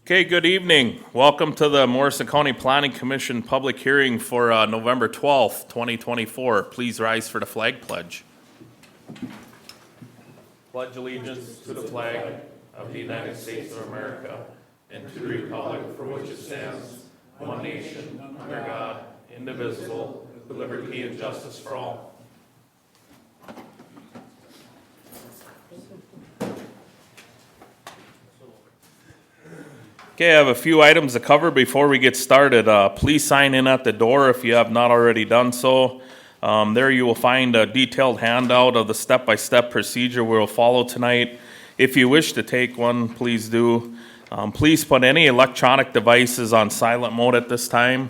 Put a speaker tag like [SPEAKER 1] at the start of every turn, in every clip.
[SPEAKER 1] Okay, good evening. Welcome to the Morrison County Planning Commission public hearing for November 12th, 2024. Please rise for the flag pledge. Pledge allegiance to the flag of the United States of America and to the republic for which it stands, one nation, under God, indivisible, with liberty and justice for all. Okay, I have a few items to cover before we get started. Please sign in at the door if you have not already done so. There you will find a detailed handout of the step-by-step procedure we will follow tonight. If you wish to take one, please do. Please put any electronic devices on silent mode at this time.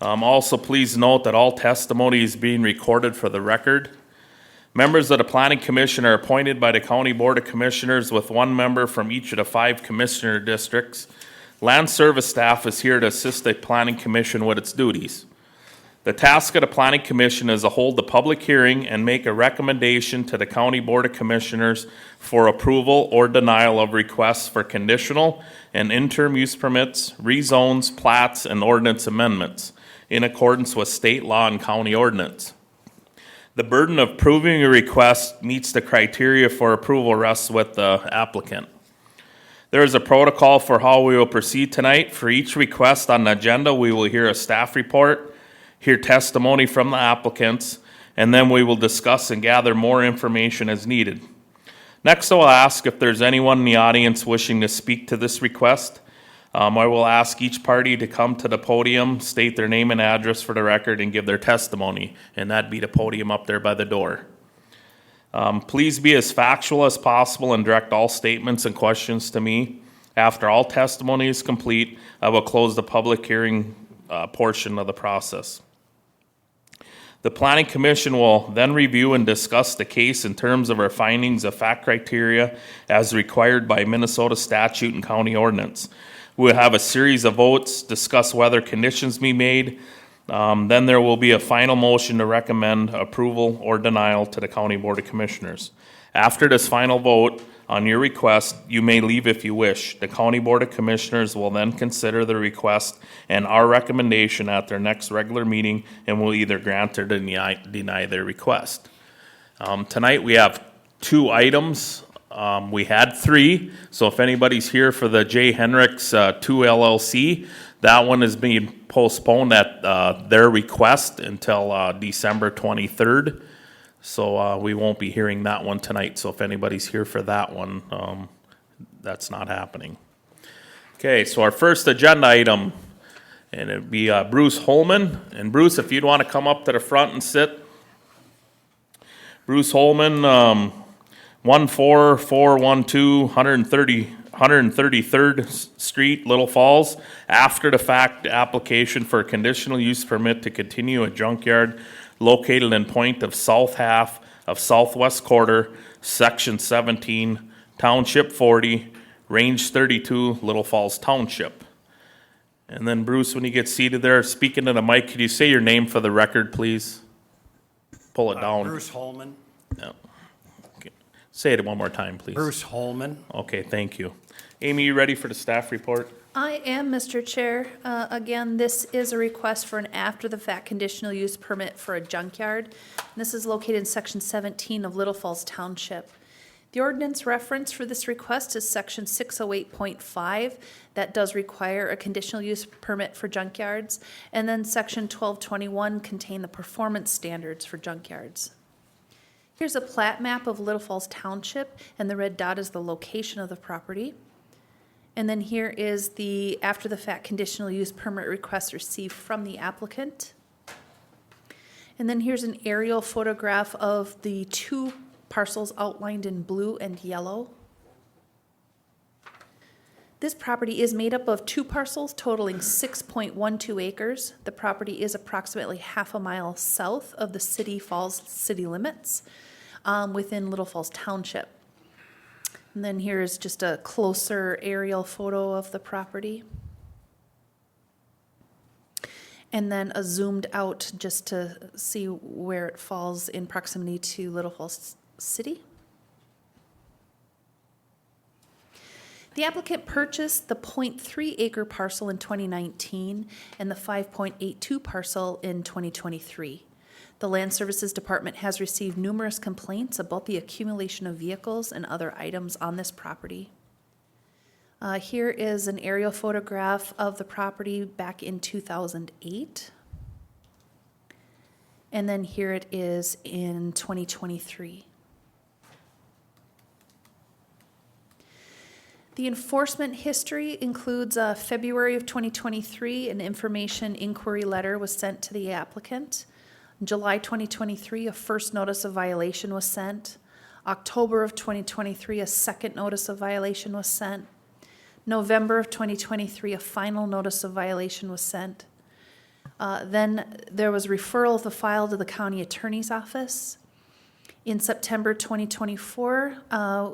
[SPEAKER 1] Also, please note that all testimony is being recorded for the record. Members of the Planning Commission are appointed by the County Board of Commissioners with one member from each of the 5 commissioner districts. Land Service staff is here to assist the Planning Commission with its duties. The task of the Planning Commission is to hold the public hearing and make a recommendation to the County Board of Commissioners for approval or denial of requests for conditional and interim use permits, rezones, plats, and ordinance amendments in accordance with state law and county ordinance. The burden of proving a request meets the criteria for approval rests with the applicant. There is a protocol for how we will proceed tonight. For each request on the agenda, we will hear a staff report, hear testimony from the applicants, and then we will discuss and gather more information as needed. Next, I will ask if there's anyone in the audience wishing to speak to this request. I will ask each party to come to the podium, state their name and address for the record, and give their testimony, and that'd be the podium up there by the door. Please be as factual as possible and direct all statements and questions to me. After all testimony is complete, I will close the public hearing portion of the process. The Planning Commission will then review and discuss the case in terms of our findings of fact criteria as required by Minnesota statute and county ordinance. We'll have a series of votes, discuss whether conditions be made. Then there will be a final motion to recommend approval or denial to the County Board of Commissioners. After this final vote on your request, you may leave if you wish. The County Board of Commissioners will then consider the request and our recommendation at their next regular meeting and will either grant or deny their request. Tonight we have 2 items. We had 3, so if anybody's here for the J. Henricks 2 LLC, that one is being postponed at their request until December 23rd. So we won't be hearing that one tonight. So if anybody's here for that one, that's not happening. Okay, so our first agenda item, and it'd be Bruce Holman. And Bruce, if you'd want to come up to the front and sit. Bruce Holman, 14412 133rd Street, Little Falls. After the fact application for a conditional use permit to continue a junkyard located in point of south half of southwest quarter, section 17, township 40, range 32, Little Falls Township. And then Bruce, when you get seated there, speaking to the mic, could you say your name for the record, please? Pull it down.
[SPEAKER 2] Bruce Holman.
[SPEAKER 1] Yeah. Say it one more time, please.
[SPEAKER 2] Bruce Holman.
[SPEAKER 1] Okay, thank you. Amy, you ready for the staff report?
[SPEAKER 3] I am, Mr. Chair. Again, this is a request for an after-the-fact conditional use permit for a junkyard. This is located in Section 17 of Little Falls Township. The ordinance reference for this request is Section 608.5. That does require a conditional use permit for junkyards. And then Section 1221 contain the performance standards for junkyards. Here's a plat map of Little Falls Township, and the red dot is the location of the property. And then here is the after-the-fact conditional use permit request received from the applicant. And then here's an aerial photograph of the 2 parcels outlined in blue and yellow. This property is made up of 2 parcels totaling 6.12 acres. The property is approximately half a mile south of the City Falls city limits within Little Falls Township. And then here's just a closer aerial photo of the property. And then a zoomed out just to see where it falls in proximity to Little Falls City. The The applicant purchased the .3 acre parcel in 2019 and the 5.82 parcel in 2023. The Land Services Department has received numerous complaints about the accumulation of vehicles and other items on this property. Here is an aerial photograph of the property back in 2008. And then here it is in 2023. The enforcement history includes February of 2023, an information inquiry letter was sent to the applicant. In July 2023, a first notice of violation was sent. October of 2023, a second notice of violation was sent. November of 2023, a final notice of violation was sent. Then there was referral of the file to the county attorney's office. In September 2024,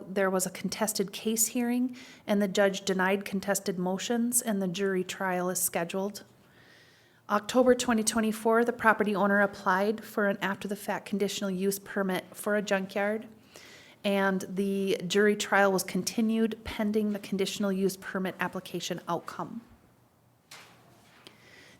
[SPEAKER 3] there was a contested case hearing, and the judge denied contested motions, and the jury trial is scheduled. October 2024, the property owner applied for an after-the-fact conditional use permit for a junkyard, and the jury trial was continued pending the conditional use permit application outcome.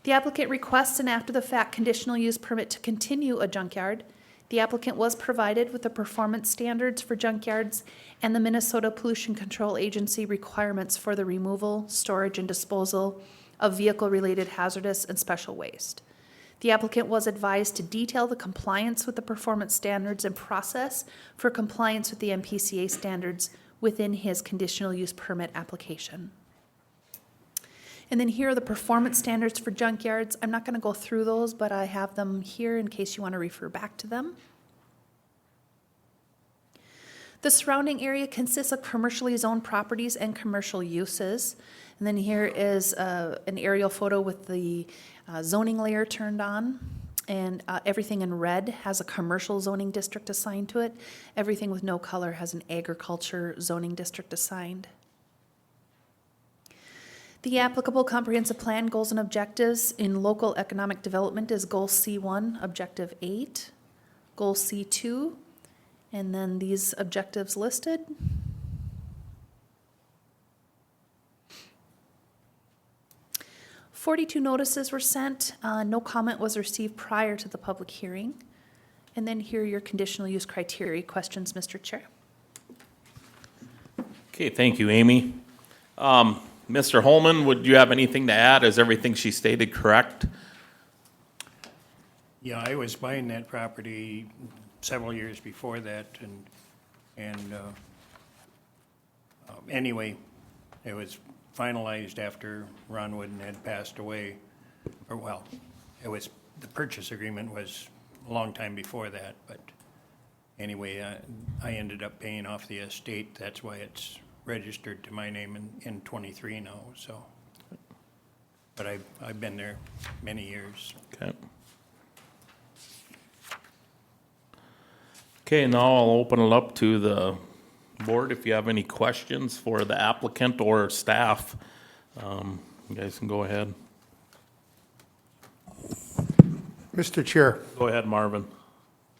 [SPEAKER 3] The applicant requests an after-the-fact conditional use permit to continue a junkyard. The applicant was provided with the performance standards for junkyards and the Minnesota Pollution Control Agency requirements for the removal, storage, and disposal of vehicle-related hazardous and special waste. The applicant was advised to detail the compliance with the performance standards and process for compliance with the MPCA standards within his conditional use permit application. And then here are the performance standards for junkyards. I'm not going to go through those, but I have them here in case you want to refer back to them. The surrounding area consists of commercially zoned properties and commercial uses. And then here is an aerial photo with the zoning layer turned on. And everything in red has a commercial zoning district assigned to it. Everything with no color has an agriculture zoning district assigned. The applicable comprehensive plan goals and objectives in local economic development is goal C1, objective 8, goal C2, and then these objectives listed. "42 notices were sent. No comment was received prior to the public hearing. And then here are your conditional use criteria. Questions, Mr. Chair?
[SPEAKER 1] Okay, thank you, Amy. Mr. Holman, would you have anything to add? Is everything she stated correct?
[SPEAKER 2] Yeah, I was buying that property several years before that, anyway, it was finalized after Ron Wooden had passed away, the purchase agreement was a long time before that, but anyway, I ended up paying off the estate. That's why it's registered to my name in 23 now, so. But I've been there many years.
[SPEAKER 1] Okay. Okay, now I'll open it up to the board. If you have any questions for the applicant or staff, you guys can go ahead.
[SPEAKER 4] Mr. Chair,
[SPEAKER 1] Go ahead, Marvin.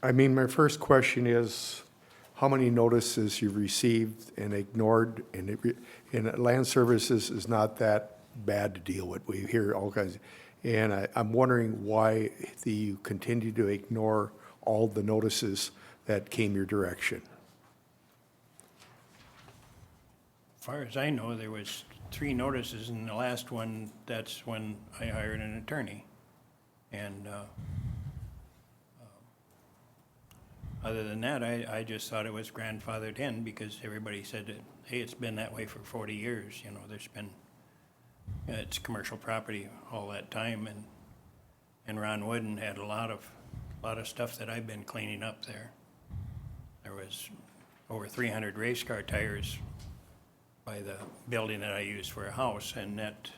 [SPEAKER 4] my first question is, how many notices you've received and ignored, and Land Services is not that bad to deal with. We hear all kinds, and I'm wondering why you continue to ignore all the notices that came your direction.
[SPEAKER 2] As far as I know, there was 3 notices, and the last one, that's when I hired an attorney. And other than that, I just thought it was grandfathered in because everybody said that, hey, it's been that way for 40 years. You know, there's been, it's commercial property all that time, and Ron Wooden had a lot of stuff that I've been cleaning up there. There was over 300 race car tires by the building that I used for a house, and that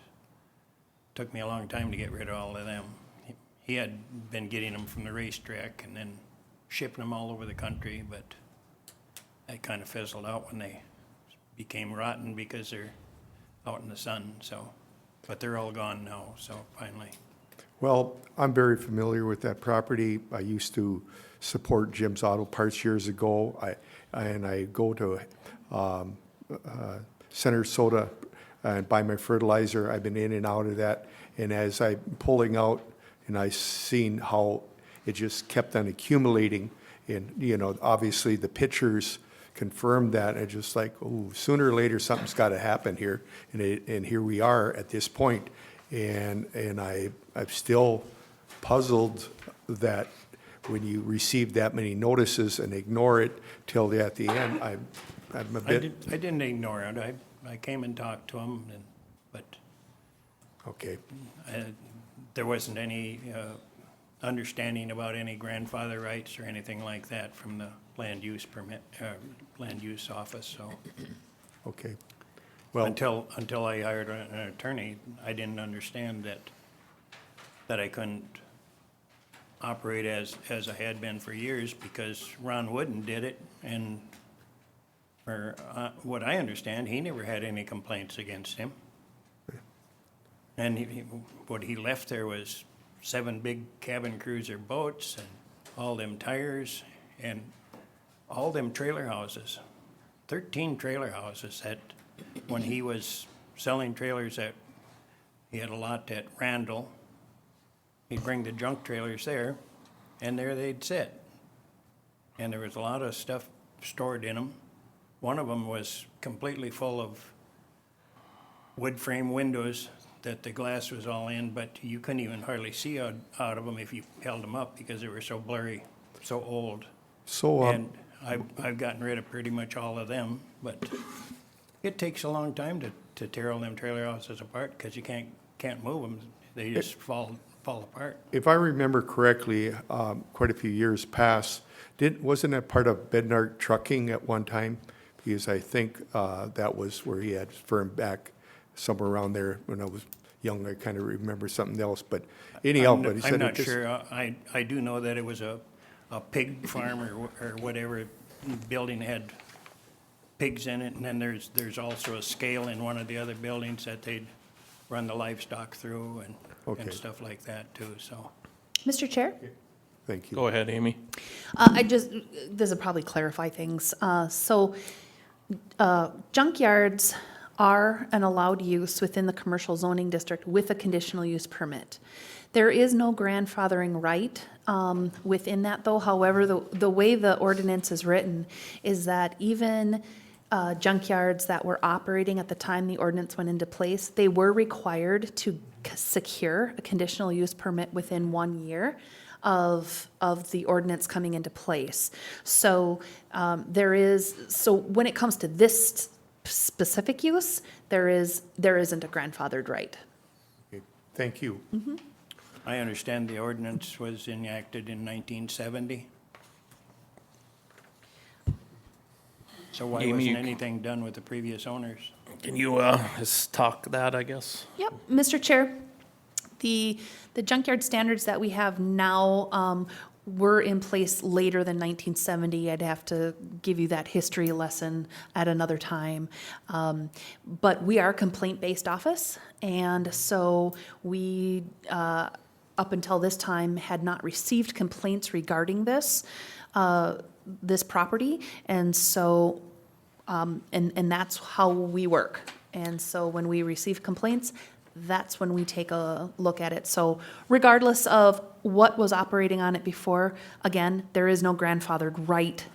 [SPEAKER 2] took me a long time to get rid of all of them. He had been getting them from the racetrack and then shipping them all over the country, but that kind of fizzled out when they became rotten because they're out in the sun, so. But they're all gone now, so finally.
[SPEAKER 4] Well, I'm very familiar with that property. I used to support Jim's Auto Parts years ago. I go to Center Soda and buy my fertilizer. I've been in and out of that. And as I'm pulling out, and I seen how it just kept on accumulating, and, you know, obviously the pictures confirmed that. And just like, oh, sooner or later, something's got to happen here. And here we are at this point. And I'm still puzzled that when you receive that many notices and ignore it till at the end, I'm a bit.
[SPEAKER 2] I didn't ignore it. I came and talked to him, but
[SPEAKER 4] Okay,
[SPEAKER 2] there wasn't any understanding about any grandfather rights or anything like that from the land use office, so.
[SPEAKER 4] okay. Well,
[SPEAKER 2] Until I hired an attorney, I didn't understand that I couldn't operate as I had been for years, because Ron Wooden did it, and for what I understand, he never had any complaints against him. And what he left there was 7 big cabin cruiser boats and all them tires and all them trailer houses, 13 trailer houses that when he was selling trailers he had a lot at Randall, he'd bring the junk trailers there, and there they'd sit. And there was a lot of stuff stored in them. One of them was completely full of wood frame windows that the glass was all in, but you couldn't even hardly see out of them if you held them up because they were so blurry, so old.
[SPEAKER 4] so,
[SPEAKER 2] And I've gotten rid of pretty much all of them, but it takes a long time to tear all them trailer houses apart because you can't move them. They just fall apart.
[SPEAKER 4] if I remember correctly, quite a few years past, wasn't that part of Bednar Trucking at one time? Because I think that was where he had firm back somewhere around there. When I was young, I kind of remember something else, but anyhow, but he said
[SPEAKER 2] I'm
[SPEAKER 4] it
[SPEAKER 2] not
[SPEAKER 4] just.
[SPEAKER 2] sure. I do know that it was a pig farm or whatever building had pigs in it, and then there's also a scale in one of the other buildings that they'd run the livestock through and
[SPEAKER 4] Okay.
[SPEAKER 2] stuff like that too, so.
[SPEAKER 3] Mr. Chair?
[SPEAKER 4] Thank you.
[SPEAKER 1] Go ahead, Amy.
[SPEAKER 3] This will probably clarify things. Junkyards are an allowed use within the commercial zoning district with a conditional use permit. There is no grandfathering right within that, though. However, the way the ordinance is written is that even junkyards that were operating at the time the ordinance went into place, they were required to secure a conditional use permit within 1 year of the ordinance coming into place. So so when it comes to this specific use, there isn't a grandfathered right.
[SPEAKER 4] Okay. Thank you.
[SPEAKER 2] I understand the ordinance was enacted in 1970. So why
[SPEAKER 1] Amy,
[SPEAKER 2] wasn't anything done with the previous owners?
[SPEAKER 1] Can you just talk that, I guess?
[SPEAKER 3] Yep, Mr. Chair, the junkyard standards that we have now were in place later than 1970. I'd have to give you that history lesson at another time. But we are a complaint-based office, and so we, up until this time, had not received complaints regarding this property, and so, and that's how we work. And so when we receive complaints, that's when we take a look at it. So regardless of what was operating on it before, again, there is no grandfathered right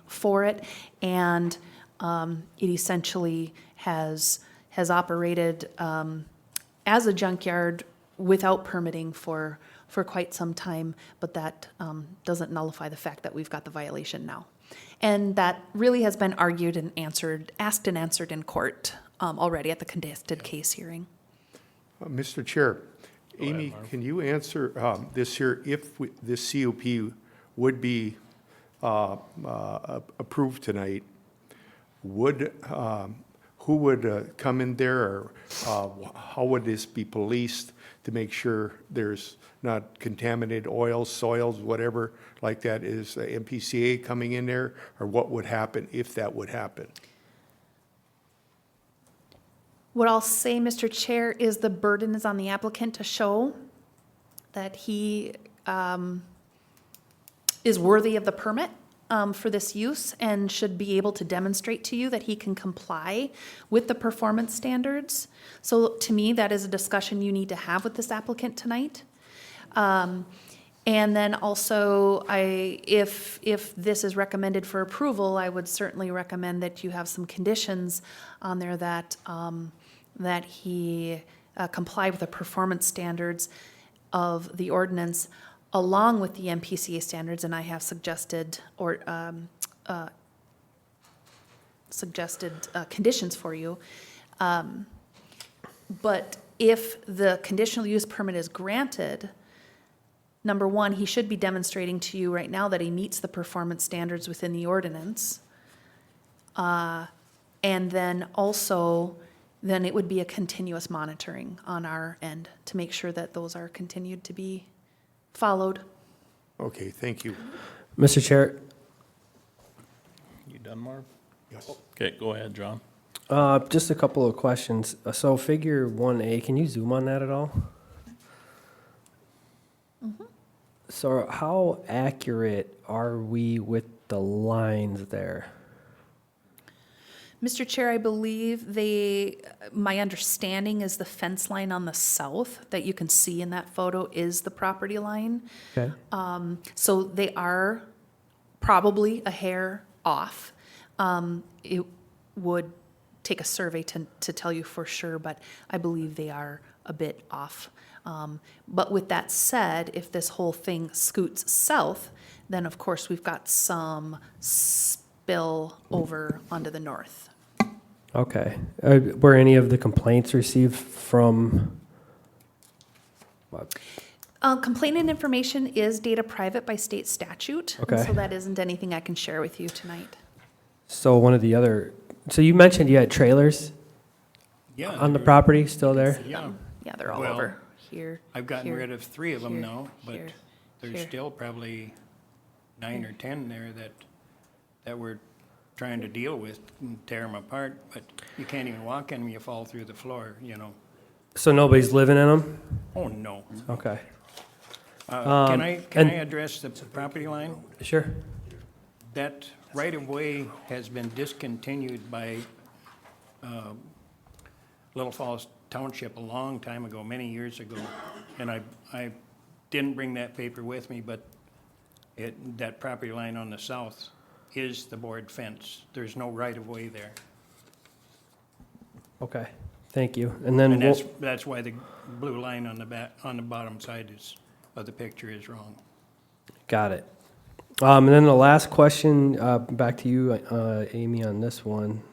[SPEAKER 3] for it, and it essentially has operated as a junkyard without permitting for quite some time, but that doesn't nullify the fact that we've got the violation now. And that really has been argued and asked and answered in court already at the contested case hearing.
[SPEAKER 4] Mr. Chair, Amy, can you answer this here, if this CUP would be approved tonight, who would come in there, or how would this be policed to make sure there's not contaminated oils, soils, whatever like that? Is the MPCA coming in there, or what would happen if that would happen?
[SPEAKER 3] What I'll say, Mr. Chair, is the burden is on the applicant to show that he is worthy of the permit. for this use and should be able to demonstrate to you that he can comply with the performance standards. So to me, that is a discussion you need to have with this applicant tonight. And then also, if this is recommended for approval, I would certainly recommend that you have some conditions on there that, that he comply with the performance standards of the ordinance along with the MPCA standards, and I have suggested conditions for you. But if the conditional use permit is granted, number one, he should be demonstrating to you right now that he meets the performance standards within the ordinance. And then also, then it would be a continuous monitoring on our end to make sure that those are continued to be followed.
[SPEAKER 4] Okay, thank you.
[SPEAKER 5] Mr. Chair,
[SPEAKER 1] You done, Marv?
[SPEAKER 4] Yes.
[SPEAKER 1] Okay, go ahead, John.
[SPEAKER 5] just a couple of questions. So figure 1A, can you zoom on that at all? So how accurate are we with the lines there?
[SPEAKER 3] Mr. Chair, I believe my understanding is the fence line on the south that you can see in that photo is the property line.
[SPEAKER 5] Okay.
[SPEAKER 3] So they are probably a hair off. It would take a survey to tell you for sure, but I believe they are a bit off. But with that said, if this whole thing scoots south, then of course we've got some spill over onto the north.
[SPEAKER 5] Okay. Were any of the complaints received from?
[SPEAKER 3] Complainant information is data private by state statute. and
[SPEAKER 5] Okay.
[SPEAKER 3] So that isn't anything I can share with you tonight.
[SPEAKER 5] So one of the other, so you mentioned you had trailers
[SPEAKER 2] Yeah.
[SPEAKER 5] on the property still there?
[SPEAKER 2] Yeah.
[SPEAKER 3] Yeah, they're all
[SPEAKER 2] Well,
[SPEAKER 3] over here.
[SPEAKER 2] I've gotten
[SPEAKER 3] here,
[SPEAKER 2] rid of 3 of them
[SPEAKER 3] here,
[SPEAKER 2] now, but
[SPEAKER 3] here,
[SPEAKER 2] there's
[SPEAKER 3] here.
[SPEAKER 2] still probably 9 or 10 there that we're trying to deal with and tear them apart, but you can't even walk in them, you fall through the floor, you know.
[SPEAKER 5] So nobody's living in them?
[SPEAKER 2] Oh, no.
[SPEAKER 5] Okay.
[SPEAKER 2] Can I
[SPEAKER 5] and-
[SPEAKER 2] address the property line?
[SPEAKER 5] Sure.
[SPEAKER 2] That right-of-way has been discontinued by Little Falls Township a long time ago, many years ago. And I didn't bring that paper with me, but that property line on the south is the board fence. There's no right-of-way there.
[SPEAKER 5] Okay. Thank you. And then
[SPEAKER 2] And
[SPEAKER 5] we'll-
[SPEAKER 2] that's why the blue line on the bottom side of the picture is wrong.
[SPEAKER 5] got it. And then the last question, back to you, Amy, on this one.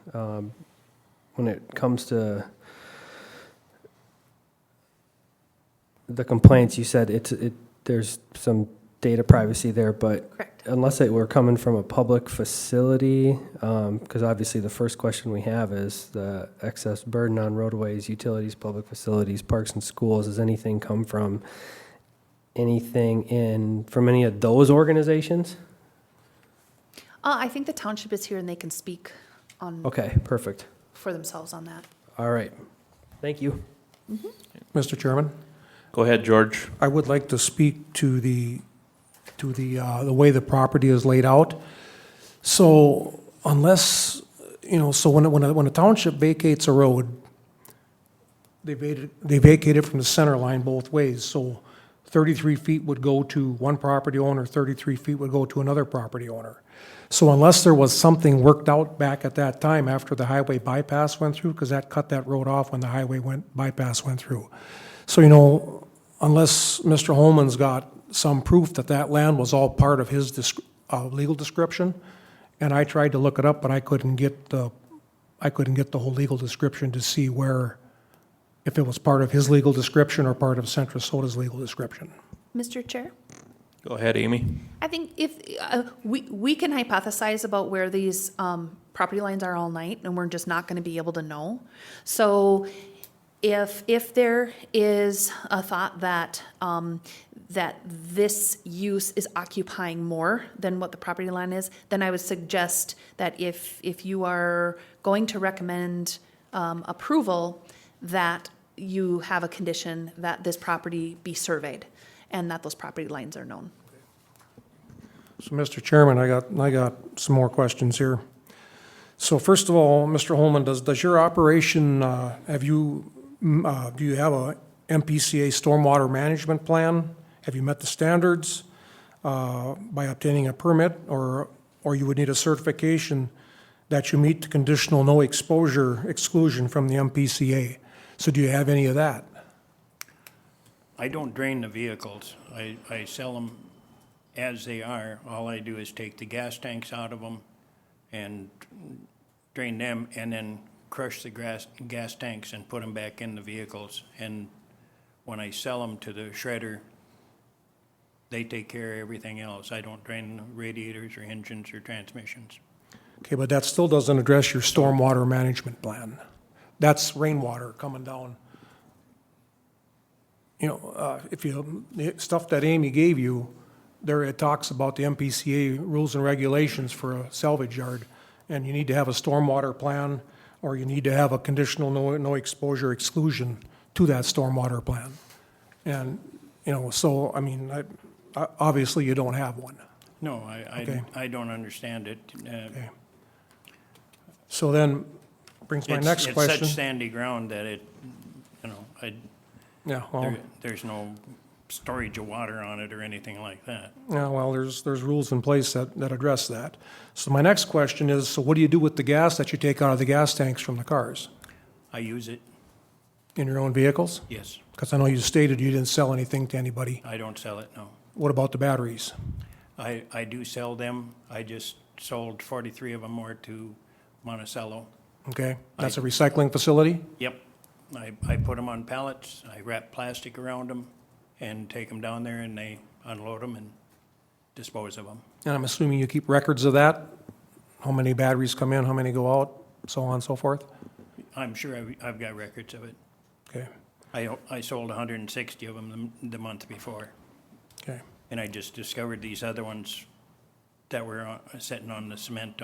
[SPEAKER 5] When it comes to the complaints, you said there's some data privacy there, but
[SPEAKER 3] Correct.
[SPEAKER 5] unless it were coming from a public facility, because obviously the first question we have is the excess burden on roadways, utilities, public facilities, parks and schools. Does anything come from from any of those organizations?
[SPEAKER 3] I think the township is here and they can speak on,
[SPEAKER 5] Okay, perfect.
[SPEAKER 3] for themselves on that.
[SPEAKER 5] All right. Thank you.
[SPEAKER 6] Mr. Chairman,
[SPEAKER 1] Go ahead, George.
[SPEAKER 6] I would like to speak to the way the property is laid out. So unless, so when a township vacates a road, they vacate it from the center line both ways. So 33 feet would go to one property owner, 33 feet would go to another property owner. So unless there was something worked out back at that time after the highway bypass went through, because that cut that road off when the highway bypass went through. So, unless Mr. Holman's got some proof that that land was all part of his legal description, and I tried to look it up, but I couldn't get the whole legal description to see if it was part of his legal description or part of Centra Soda's legal description.
[SPEAKER 3] Mr. Chair?
[SPEAKER 1] Go ahead, Amy.
[SPEAKER 3] I think if, we can hypothesize about where these property lines are all night, and we're just not gonna be able to know. So if there is a thought that, that this use is occupying more than what the property line is, then I would suggest that if you are going to recommend approval, that you have a condition that this property be surveyed and that those property lines are known.
[SPEAKER 6] So, Mr. Chairman, I got some more questions here. So first of all, Mr. Holman, does your operation, do you have a MPCA stormwater management plan? Have you met the standards by obtaining a permit, or you would need a certification that you meet the conditional no exposure exclusion from the MPCA? So do you have any of that?
[SPEAKER 2] I don't drain the vehicles. I sell them as they are. All I do is take the gas tanks out of them and drain them, and then crush the gas tanks and put them back in the vehicles. And when I sell them to the shredder, they take care of everything else. I don't drain the radiators or engines or transmissions.
[SPEAKER 6] Okay, but that still doesn't address your stormwater management plan. That's rainwater coming down. You know, the stuff that Amy gave you, there it talks about the MPCA rules and regulations for a salvage yard, and you need to have a stormwater plan, or you need to have a conditional no exposure exclusion to that stormwater plan. And, you know, so, I mean, obviously you don't have one.
[SPEAKER 2] No,
[SPEAKER 6] Okay.
[SPEAKER 2] I don't understand it.
[SPEAKER 6] Okay. So then, brings my next
[SPEAKER 2] It's
[SPEAKER 6] question.
[SPEAKER 2] such sandy ground that it, you know,
[SPEAKER 6] Yeah, well,
[SPEAKER 2] there's no storage of water on it or anything like that.
[SPEAKER 6] yeah, well, there's rules in place that address that. So my next question is, so what do you do with the gas that you take out of the gas tanks from the cars?
[SPEAKER 2] I use it,
[SPEAKER 6] In your own vehicles?
[SPEAKER 2] yes.
[SPEAKER 6] Because I know you stated you didn't sell anything to anybody.
[SPEAKER 2] I don't sell it, no.
[SPEAKER 6] What about the batteries?
[SPEAKER 2] I do sell them. I just sold 43 of them more to Monticello.
[SPEAKER 6] Okay, that's a recycling facility?
[SPEAKER 2] Yep. I put them on pallets, I wrap plastic around them, and take them down there, and they unload them and dispose of them.
[SPEAKER 6] And I'm assuming you keep records of that? How many batteries come in, how many go out, so on and so forth?
[SPEAKER 2] I'm sure I've got records of it.
[SPEAKER 6] Okay,
[SPEAKER 2] I sold 160 of them the month before,
[SPEAKER 6] okay.
[SPEAKER 2] and I just discovered these other ones that were sitting on the cement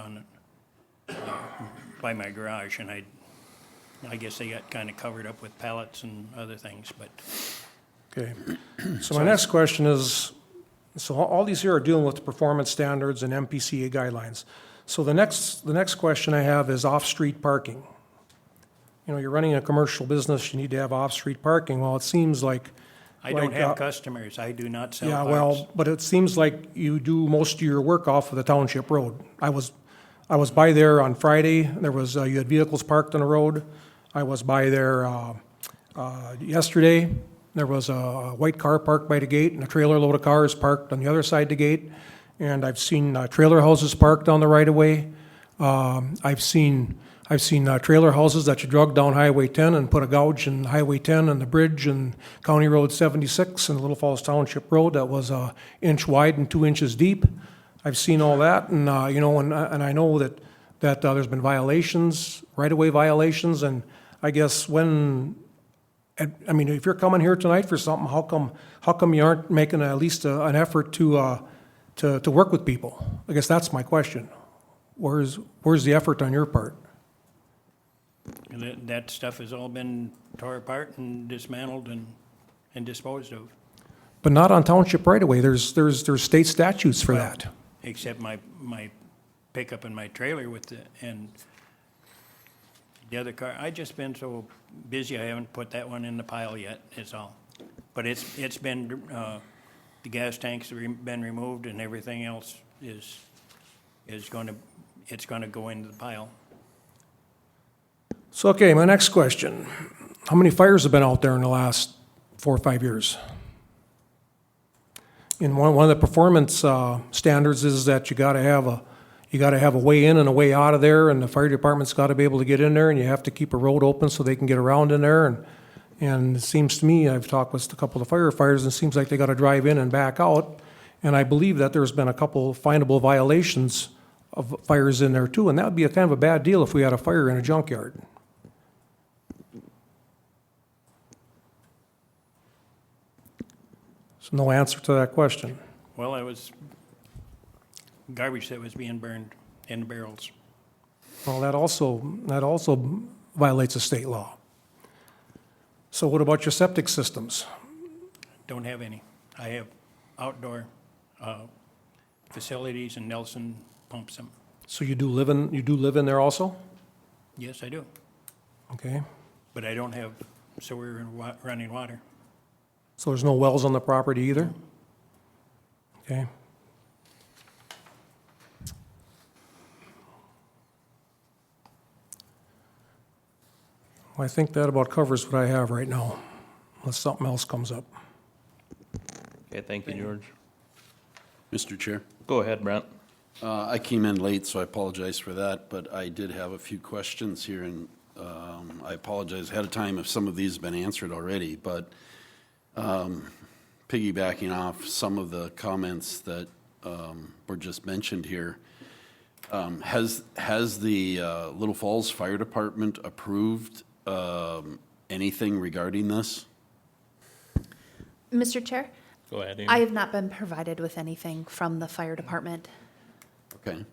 [SPEAKER 2] by my garage, and I guess they got kind of covered up with pallets and other things, but
[SPEAKER 6] Okay. So my next question is, so all these here are dealing with the performance standards and MPCA guidelines. So the next question I have is off-street parking. You know, you're running a commercial business, you need to have off-street parking. Well, it seems like.
[SPEAKER 2] I don't
[SPEAKER 6] like,
[SPEAKER 2] have customers. I do not sell
[SPEAKER 6] Yeah,
[SPEAKER 2] parts.
[SPEAKER 6] well, but it seems like you do most of your work off of the township road. I was by there on Friday, there was, you had vehicles parked on the road. I was by there, yesterday, there was a white car parked by the gate and a trailer load of cars parked on the other side of the gate. And I've seen, trailer houses parked on the right of way. I've seen trailer houses that you drug down Highway 10 and put a gouge in Highway 10 and the bridge and County Road 76 and Little Falls Township Road that was an inch wide and 2 inches deep. I've seen all that, and you know, and I know that there's been violations, right-of-way violations, and I guess when, I mean, if you're coming here tonight for something, how come you aren't making at least an effort to work with people? I guess that's my question. Where's the effort on your part?
[SPEAKER 2] And that stuff has all been tore apart and dismantled and disposed of,
[SPEAKER 6] But not on township right away. There's state statutes for that.
[SPEAKER 2] except my pickup and my trailer and the other car. I just been so busy, I haven't put that one in the pile yet, is all. But it's been, the gas tanks have been removed, and everything else is gonna go into the pile.
[SPEAKER 6] So, okay, my next question. How many fires have been out there in the last 4 or 5 years? And one of the performance standards is that you gotta have a way in and a way out of there, and the fire department's gotta be able to get in there, and you have to keep a road open so they can get around in there. And it seems to me, I've talked with a couple of firefighters, and it seems like they gotta drive in and back out. And I believe that there's been a couple of findable violations of fires in there too, and that would be a kind of a bad deal if we had a fire in a junkyard. So no answer to that question.
[SPEAKER 2] Well, it was garbage that was being burned in the barrels.
[SPEAKER 6] Well, that also violates a state law. So what about your septic systems?
[SPEAKER 2] Don't have any. I have outdoor facilities and Nelson pumps them.
[SPEAKER 6] So you do live in there also?
[SPEAKER 2] Yes, I do,
[SPEAKER 6] Okay.
[SPEAKER 2] but I don't have sewer and running water.
[SPEAKER 6] So there's no wells on the property either? Okay. Well, I think that about covers what I have right now, unless something else comes up.
[SPEAKER 1] Okay, thank you, George.
[SPEAKER 7] Mr. Chair,
[SPEAKER 1] Go ahead, Brent.
[SPEAKER 7] I came in late, so I apologize for that, but I did have a few questions here, and I apologize ahead of time if some of these have been answered already, but piggybacking off some of the comments that were just mentioned here, has the Little Falls Fire Department approved anything regarding this?
[SPEAKER 3] Mr. Chair,
[SPEAKER 1] Go ahead, Amy.
[SPEAKER 3] I have not been provided with anything from the fire department.
[SPEAKER 7] Okay,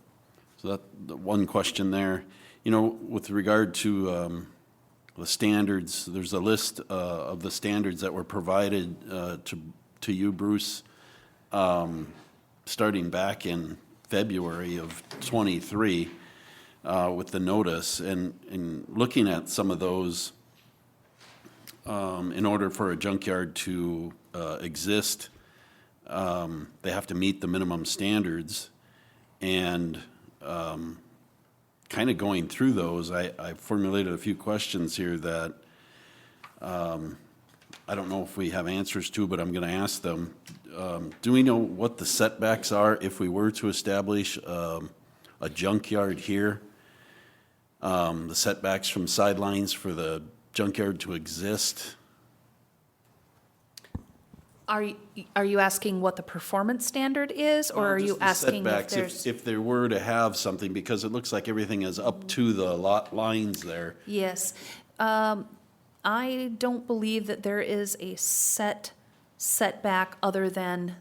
[SPEAKER 7] so that, the one question there, you know, with regard to the standards, there's a list of the standards that were provided to you, Bruce, starting back in February of '23 with the notice, and looking at some of those, in order for a junkyard to exist, they have to meet the minimum standards. And kind of going through those, I formulated a few questions here that I don't know if we have answers to, but I'm going to ask them. Do we know what the setbacks are if we were to establish a junkyard here? The setbacks from sidelines for the junkyard to exist?
[SPEAKER 3] Are you asking what the performance standard is, or are you
[SPEAKER 7] Just the
[SPEAKER 3] asking if
[SPEAKER 7] setbacks,
[SPEAKER 3] there's?
[SPEAKER 7] if there were to have something, because it looks like everything is up to the lot lines there.
[SPEAKER 3] Yes. I don't believe that there is a setback other than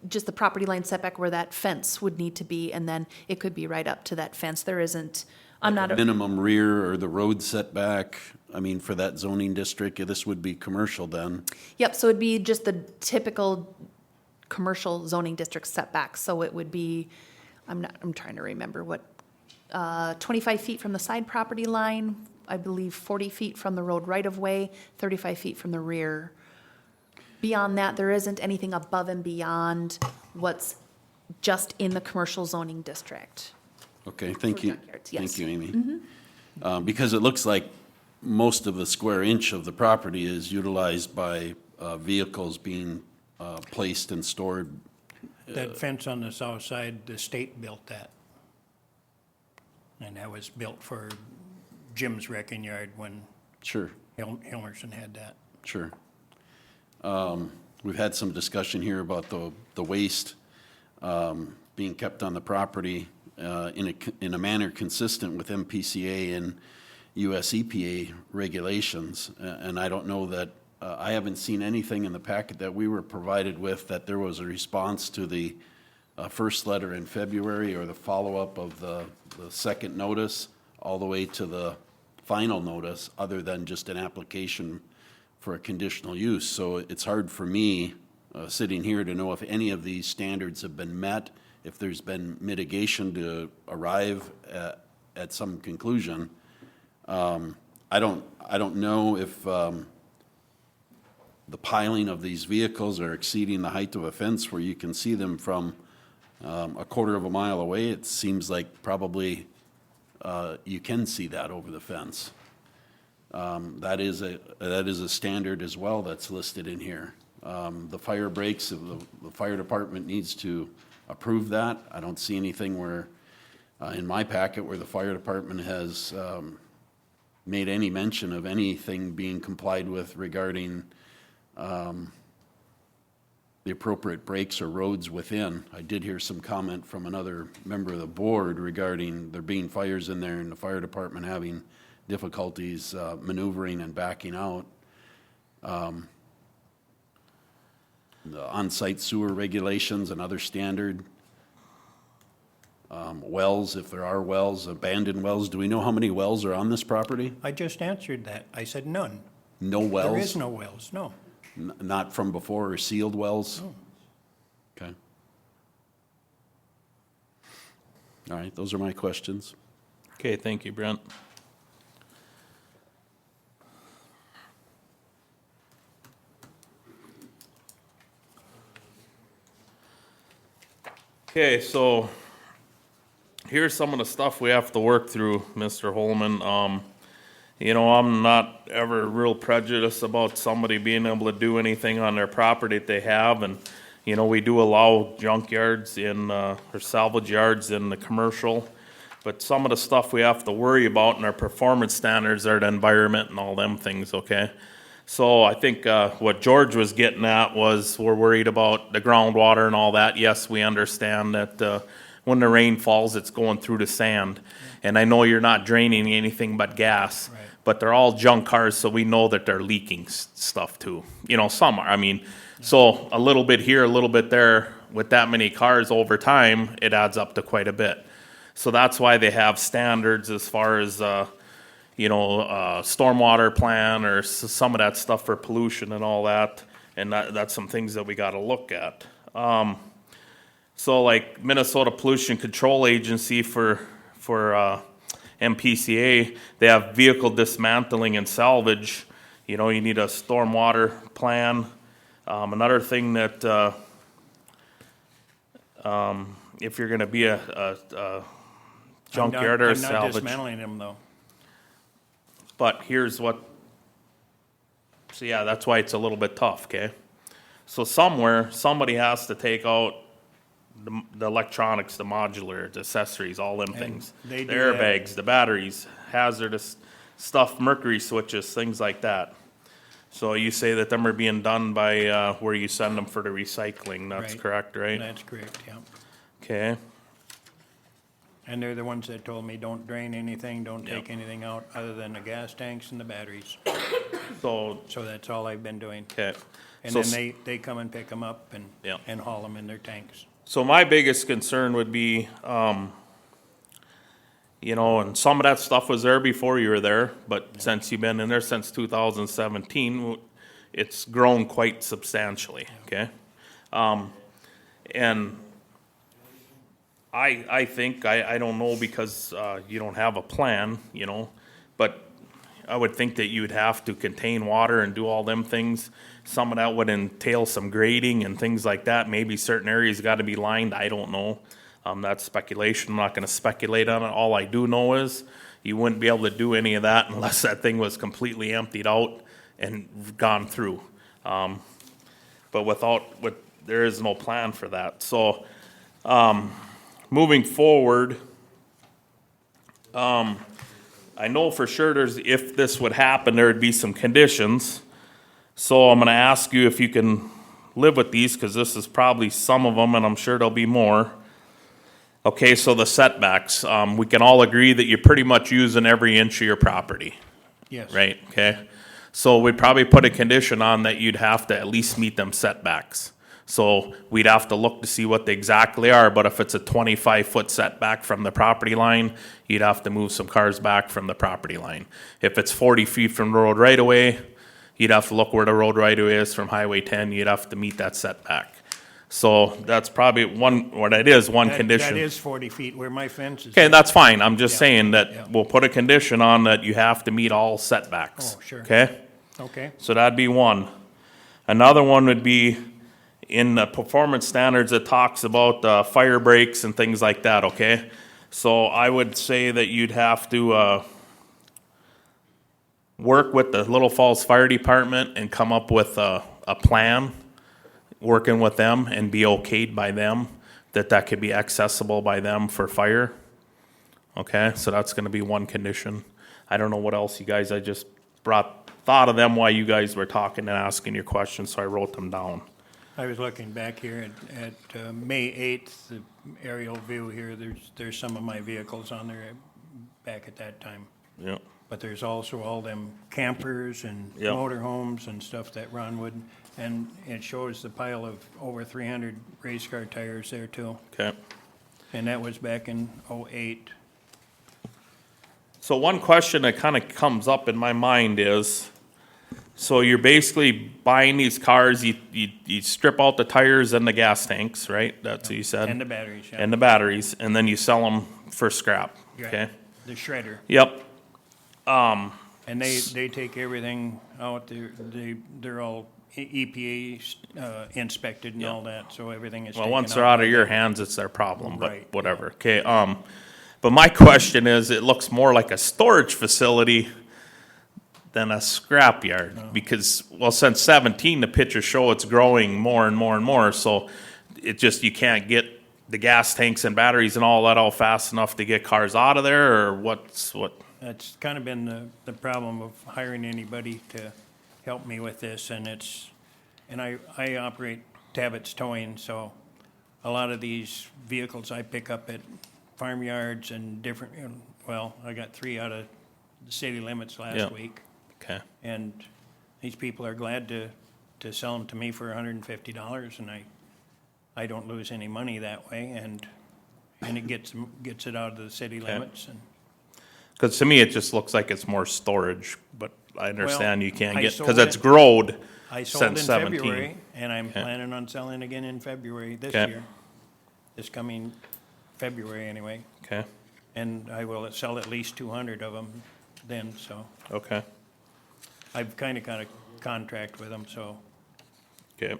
[SPEAKER 3] just the property line setback where that fence would need to be, and then it could be right up to that fence. There isn't, I'm not,
[SPEAKER 7] Minimum rear or the road setback, I mean, for that zoning district, this would be commercial then.
[SPEAKER 3] yep, so it'd be just the typical commercial zoning district setback. So it would be, I'm trying to remember what, 25 feet from the side property line, I believe 40 feet from the road right-of-way, 35 feet from the rear. Beyond that, there isn't anything above and beyond what's just in the commercial zoning district.
[SPEAKER 7] Okay, thank
[SPEAKER 3] For
[SPEAKER 7] you.
[SPEAKER 3] junkyards, yes.
[SPEAKER 7] Thank you, Amy. Because it looks like most of the square inch of the property is utilized by vehicles being placed and stored.
[SPEAKER 2] That fence on the south side, the state built that. And that was built for Jim's wrecking yard when
[SPEAKER 7] Sure,
[SPEAKER 2] Hilmerson had that.
[SPEAKER 7] sure. We've had some discussion here about the waste being kept on the property in a manner consistent with MPCA and US EPA regulations. And I don't know that, I haven't seen anything in the packet that we were provided with that there was a response to the first letter in February or the follow-up of the second notice all the way to the final notice, other than just an application for a conditional use. So it's hard for me, sitting here, to know if any of these standards have been met, if there's been mitigation to arrive at some conclusion. I don't know if the piling of these vehicles are exceeding the height of a fence where you can see them from a quarter of a mile away. It seems like probably you can see that over the fence. That is a standard as well that's listed in here. The fire breaks, the fire department needs to approve that. I don't see anything where, in my packet, where the fire department has made any mention of anything being complied with regarding the appropriate breaks or roads within. I did hear some comment from another member of the board regarding there being fires in there and the fire department having difficulties maneuvering and backing out. The on-site sewer regulations, another standard. Wells, if there are wells, abandoned wells. Do we know how many wells are on this property?
[SPEAKER 2] I just answered that. I said none.
[SPEAKER 7] No wells?
[SPEAKER 2] There is no wells, no.
[SPEAKER 7] Not from before or sealed wells?
[SPEAKER 2] No.
[SPEAKER 7] Okay. All right, those are my questions.
[SPEAKER 1] Okay, thank you, Brent. Okay, so here's some of the stuff we have to work through, Mr. Holman. You know, I'm not ever real prejudiced about somebody being able to do anything on their property that they have, and, you know, we do allow junkyards in, or salvage yards in the commercial, but some of the stuff we have to worry about in our performance standards are the environment and all them things, okay? So I think, what George was getting at was, we're worried about the groundwater and all that. Yes, we understand that, when the rain falls, it's going through the sand. And I know you're not draining anything but gas.
[SPEAKER 2] Right.
[SPEAKER 1] But they're all junk cars, so we know that they're leaking stuff too. You know, some are, I mean, so a little bit here, a little bit there, with that many cars over time, it adds up to quite a bit. So that's why they have standards as far as, you know, stormwater plan or some of that stuff for pollution and all that. And that's some things that we gotta look at. So like Minnesota Pollution Control Agency for MPCA, they have vehicle dismantling and salvage. You know, you need a stormwater plan. Another thing that, if you're gonna be a junkyard or a
[SPEAKER 2] I'm not
[SPEAKER 1] salvage.
[SPEAKER 2] dismantling them, though.
[SPEAKER 1] But here's what, so yeah, that's why it's a little bit tough, okay? So somewhere, somebody has to take out the electronics, the modular, the accessories, all them things.
[SPEAKER 2] they
[SPEAKER 1] The
[SPEAKER 2] do that.
[SPEAKER 1] airbags, the batteries, hazardous stuff, mercury switches, things like that. So you say that them are being done by, where you send them for the recycling, that's
[SPEAKER 2] Right.
[SPEAKER 1] correct, right?
[SPEAKER 2] That's correct, yeah.
[SPEAKER 1] Okay,
[SPEAKER 2] And they're the ones that told me, don't drain anything, don't take anything out other than the gas tanks and the batteries.
[SPEAKER 1] so,
[SPEAKER 2] So that's all I've been doing.
[SPEAKER 1] okay.
[SPEAKER 2] And
[SPEAKER 1] So
[SPEAKER 2] then they come and pick them up
[SPEAKER 1] Yeah.
[SPEAKER 2] and haul them in their tanks.
[SPEAKER 1] So my biggest concern would be, you know, and some of that stuff was there before you were there, but since you've been in there since 2017, it's grown quite substantially, okay? And I think, I don't know because, you don't have a plan, you know, but I would think that you'd have to contain water and do all them things. Some of that would entail some grading and things like that. Maybe certain areas gotta be lined, I don't know. That's speculation, I'm not gonna speculate on it. All I do know is, you wouldn't be able to do any of that unless that thing was completely emptied out and gone through. But there is no plan for that. So, moving forward, I know for sure if this would happen, there would be some conditions. So I'm gonna ask you if you can live with these, cause this is probably some of them, and I'm sure there'll be more. Okay, so the setbacks, we can all agree that you're pretty much using every inch of your property,
[SPEAKER 2] Yes.
[SPEAKER 1] right? Okay? So we'd probably put a condition on that you'd have to at least meet them setbacks. So we'd have to look to see what they exactly are, but if it's a 25-foot setback from the property line, you'd have to move some cars back from the property line. If it's 40 feet from the road right away, you'd have to look where the road right away is from Highway 10, you'd have to meet that setback. So that's probably one condition.
[SPEAKER 2] That is 40 feet where my fence is.
[SPEAKER 1] Okay, that's fine, I'm just
[SPEAKER 2] Yeah,
[SPEAKER 1] saying
[SPEAKER 2] yeah.
[SPEAKER 1] that we'll put a condition on that you have to meet all setbacks.
[SPEAKER 2] Oh, sure.
[SPEAKER 1] Okay?
[SPEAKER 2] Okay,
[SPEAKER 1] So that'd be one. Another one would be in the performance standards, it talks about fire breaks and things like that, okay? So I would say that you'd have to work with the Little Falls Fire Department and come up with a plan, working with them and be okayed by them, that could be accessible by them for fire. Okay, so that's gonna be one condition. I don't know what else you guys, I just thought of them while you guys were talking and asking your questions, so I wrote them down.
[SPEAKER 2] I was looking back here at May 8th, the aerial view here, there's some of my vehicles on there back at that time.
[SPEAKER 1] Yeah,
[SPEAKER 2] But there's also all them campers and
[SPEAKER 1] Yep.
[SPEAKER 2] motorhomes and stuff that Ron would, and it shows the pile of over 300 race car tires there too.
[SPEAKER 1] okay.
[SPEAKER 2] And that was back in '08.
[SPEAKER 1] So one question that kind of comes up in my mind is, So you're basically buying these cars, you strip out the tires and the gas tanks, right? That's what you said?
[SPEAKER 2] And the batteries, yeah.
[SPEAKER 1] And the batteries, and then you sell them for scrap,
[SPEAKER 2] Right.
[SPEAKER 1] okay?
[SPEAKER 2] The shredder.
[SPEAKER 1] Yep,
[SPEAKER 2] And they take everything out, they're all EPA inspected and all that, so everything is
[SPEAKER 1] well,
[SPEAKER 2] taken
[SPEAKER 1] once they're out of
[SPEAKER 2] by
[SPEAKER 1] your
[SPEAKER 2] them.
[SPEAKER 1] hands, it's their problem, but
[SPEAKER 2] Right,
[SPEAKER 1] whatever, okay? But my question is, it looks more like a storage facility than a scrap yard, because, well, since 17, the pictures show it's growing more and more and more, so it just, you can't get the gas tanks and batteries and all that all fast enough to get cars out of there, or what?
[SPEAKER 2] That's kind of been the problem of hiring anybody to help me with this, and I operate Tabbitt's Towing, so a lot of these vehicles I pick up at farmyards and different, well, I got 3 out of the city limits
[SPEAKER 1] Yeah.
[SPEAKER 2] last week.
[SPEAKER 1] Okay,
[SPEAKER 2] And these people are glad to sell them to me for $150, and I don't lose any money that way, and it gets it out of the city limits. And
[SPEAKER 1] because to me, it just looks like it's more storage, but I understand you can't
[SPEAKER 2] I
[SPEAKER 1] get, because
[SPEAKER 2] sold
[SPEAKER 1] it's
[SPEAKER 2] it-
[SPEAKER 1] growed
[SPEAKER 2] I sold in
[SPEAKER 1] since 17.
[SPEAKER 2] February, and I'm planning on selling again in February this
[SPEAKER 1] Okay.
[SPEAKER 2] year. This coming February anyway,
[SPEAKER 1] Okay,
[SPEAKER 2] and I will sell at least 200 of them then, so
[SPEAKER 1] okay,
[SPEAKER 2] I've kind of got a contract with them, so.
[SPEAKER 1] okay,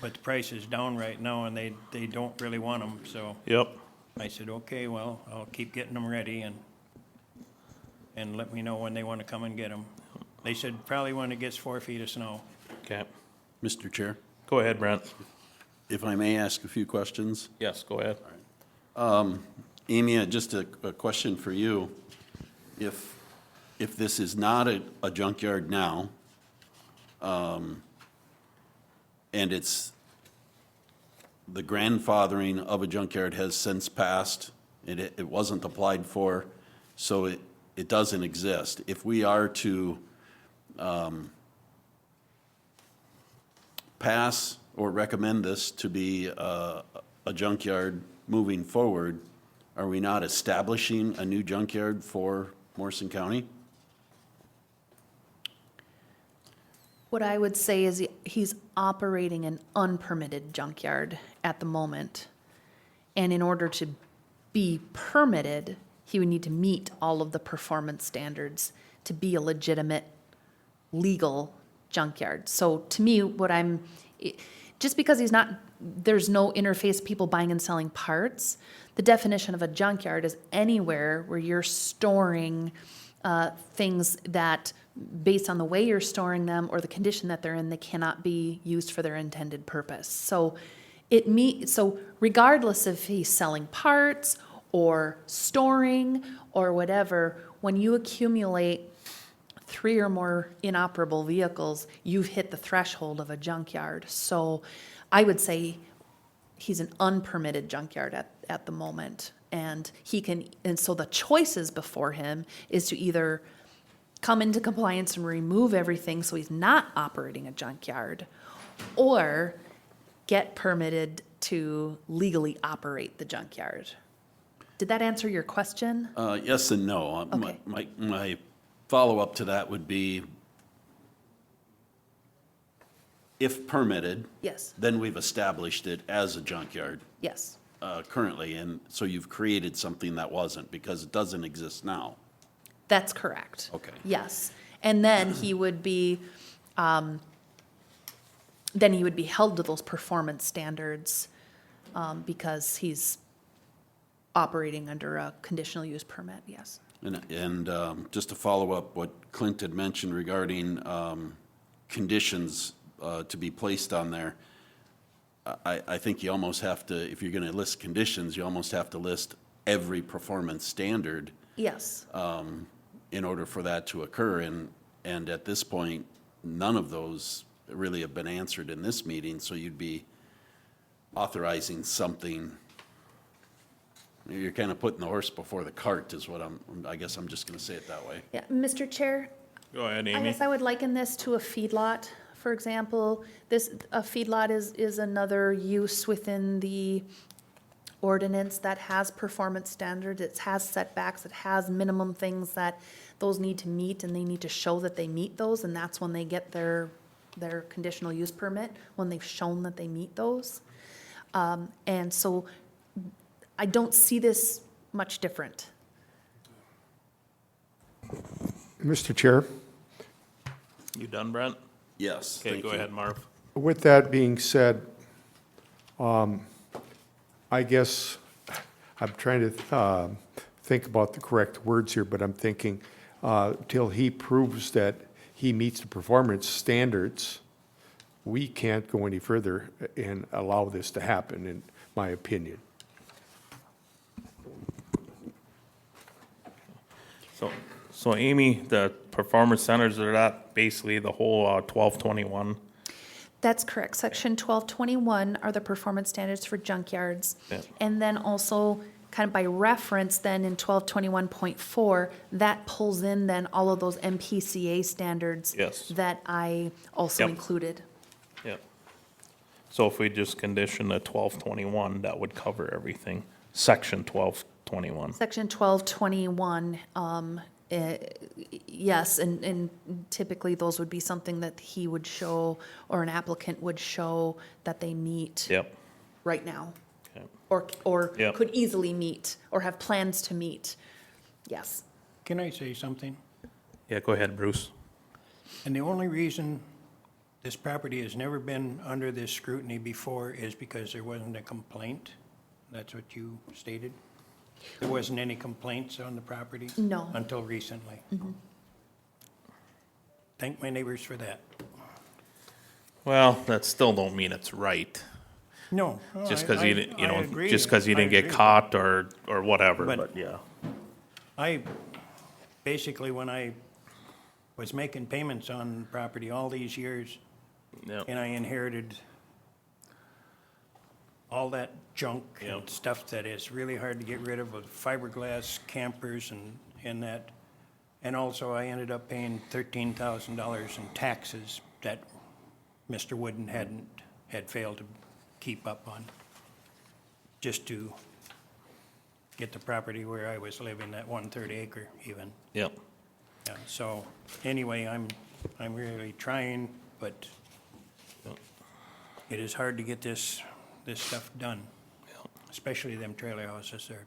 [SPEAKER 2] But the price is down right now, and they don't really want them, so
[SPEAKER 1] yep,
[SPEAKER 2] I said, okay, well, I'll keep getting them ready and let me know when they want to come and get them. They said probably when it gets 4 feet of snow.
[SPEAKER 1] okay.
[SPEAKER 7] Mr. Chair,
[SPEAKER 1] Go ahead, Brent.
[SPEAKER 7] if I may ask a few questions.
[SPEAKER 1] Yes, go ahead.
[SPEAKER 7] Amy, just a question for you. If this is not a junkyard now, and it's, the grandfathering of a junkyard has since passed, it wasn't applied for, so it doesn't exist. If we are to pass or recommend this to be a junkyard moving forward, are we not establishing a new junkyard for Morrison County?
[SPEAKER 3] What I would say is he's operating an unpermitted junkyard at the moment. And in order to be permitted, he would need to meet all of the performance standards to be a legitimate, legal junkyard. So to me, just because there's no interface, people buying and selling parts, the definition of a junkyard is anywhere where you're storing things that, based on the way you're storing them or the condition that they're in, they cannot be used for their intended purpose. So so regardless if he's selling parts or storing or whatever, when you accumulate 3 or more inoperable vehicles, you've hit the threshold of a junkyard. So I would say he's an unpermitted junkyard at the moment. And so the choices before him is to either come into compliance and remove everything so he's not operating a junkyard, or get permitted to legally operate the junkyard. Did that answer your question?
[SPEAKER 7] Yes and no.
[SPEAKER 3] Okay.
[SPEAKER 7] My follow-up to that would be, if permitted,
[SPEAKER 3] Yes,
[SPEAKER 7] then we've established it as a junkyard
[SPEAKER 3] yes,
[SPEAKER 7] currently, and so you've created something that wasn't, because it doesn't exist now.
[SPEAKER 3] that's correct.
[SPEAKER 7] Okay.
[SPEAKER 3] Yes, and then he would be held to those performance standards because he's operating under a conditional use permit, yes.
[SPEAKER 7] And just to follow up what Clint had mentioned regarding conditions to be placed on there, I think you almost have to, if you're going to list conditions, you almost have to list every performance standard
[SPEAKER 3] Yes,
[SPEAKER 7] in order for that to occur. And at this point, none of those really have been answered in this meeting, so you'd be authorizing something. You're kind of putting the horse before the cart is what I guess I'm just going to say it that way.
[SPEAKER 3] yeah, Mr. Chair,
[SPEAKER 1] Go ahead,
[SPEAKER 3] I
[SPEAKER 1] Amy.
[SPEAKER 3] guess I would liken this to a feedlot, for example. A feedlot is another use within the ordinance that has performance standards, it has setbacks, it has minimum things that those need to meet, and they need to show that they meet those, and that's when they get their conditional use permit, when they've shown that they meet those. And so I don't see this much different.
[SPEAKER 4] Mr. Chair,
[SPEAKER 1] You done, Brent?
[SPEAKER 7] Yes,
[SPEAKER 1] Okay,
[SPEAKER 7] thank
[SPEAKER 1] go
[SPEAKER 7] you.
[SPEAKER 1] ahead, Marv.
[SPEAKER 4] with that being said, I guess I'm trying to think about the correct words here, but I'm thinking till he proves that he meets the performance standards, we can't go any further and allow this to happen, in my opinion.
[SPEAKER 1] So Amy, the performance centers are that basically the whole 1221?
[SPEAKER 3] That's correct. Section 1221 are the performance standards for junkyards.
[SPEAKER 1] Yeah.
[SPEAKER 3] And then also, kind of by reference, then in 1221.4, that pulls in then all of those MPCA standards
[SPEAKER 1] Yes.
[SPEAKER 3] that I also
[SPEAKER 1] Yep.
[SPEAKER 3] included.
[SPEAKER 1] Yep. So if we just condition the 1221, that would cover everything. Section 1221.
[SPEAKER 3] Section 1221, yes, and typically those would be something that he would show, or an applicant would show that they meet
[SPEAKER 1] Yep.
[SPEAKER 3] right now,
[SPEAKER 1] Okay.
[SPEAKER 3] or
[SPEAKER 1] Yep.
[SPEAKER 3] could easily meet, or have plans to meet. Yes.
[SPEAKER 2] Can I say something?
[SPEAKER 1] Yeah, go ahead, Bruce.
[SPEAKER 2] And the only reason this property has never been under this scrutiny before is because there wasn't a complaint? That's what you stated? There wasn't any complaints on the property?
[SPEAKER 3] No.
[SPEAKER 2] Until recently? Thank my neighbors for that.
[SPEAKER 1] Well, that still don't mean it's right.
[SPEAKER 2] No.
[SPEAKER 1] Just because you didn't, you
[SPEAKER 2] I
[SPEAKER 1] know,
[SPEAKER 2] agree.
[SPEAKER 1] just because you
[SPEAKER 2] I
[SPEAKER 1] didn't get
[SPEAKER 2] agree.
[SPEAKER 1] caught or whatever,
[SPEAKER 2] But-
[SPEAKER 1] but yeah.
[SPEAKER 2] Basically, when I was making payments on property all these years,
[SPEAKER 1] Yep.
[SPEAKER 2] and I inherited all that junk and
[SPEAKER 1] Yep.
[SPEAKER 2] stuff that is really hard to get rid of, with fiberglass campers and that. And also, I ended up paying $13,000 in taxes that Mr. Wooden had failed to keep up on, just to get the property where I was living, that 1/3 acre even.
[SPEAKER 1] Yep.
[SPEAKER 2] Yeah, so, anyway, I'm really trying, but
[SPEAKER 1] Yep.
[SPEAKER 2] it is hard to get this stuff done. Especially them trailer houses, they're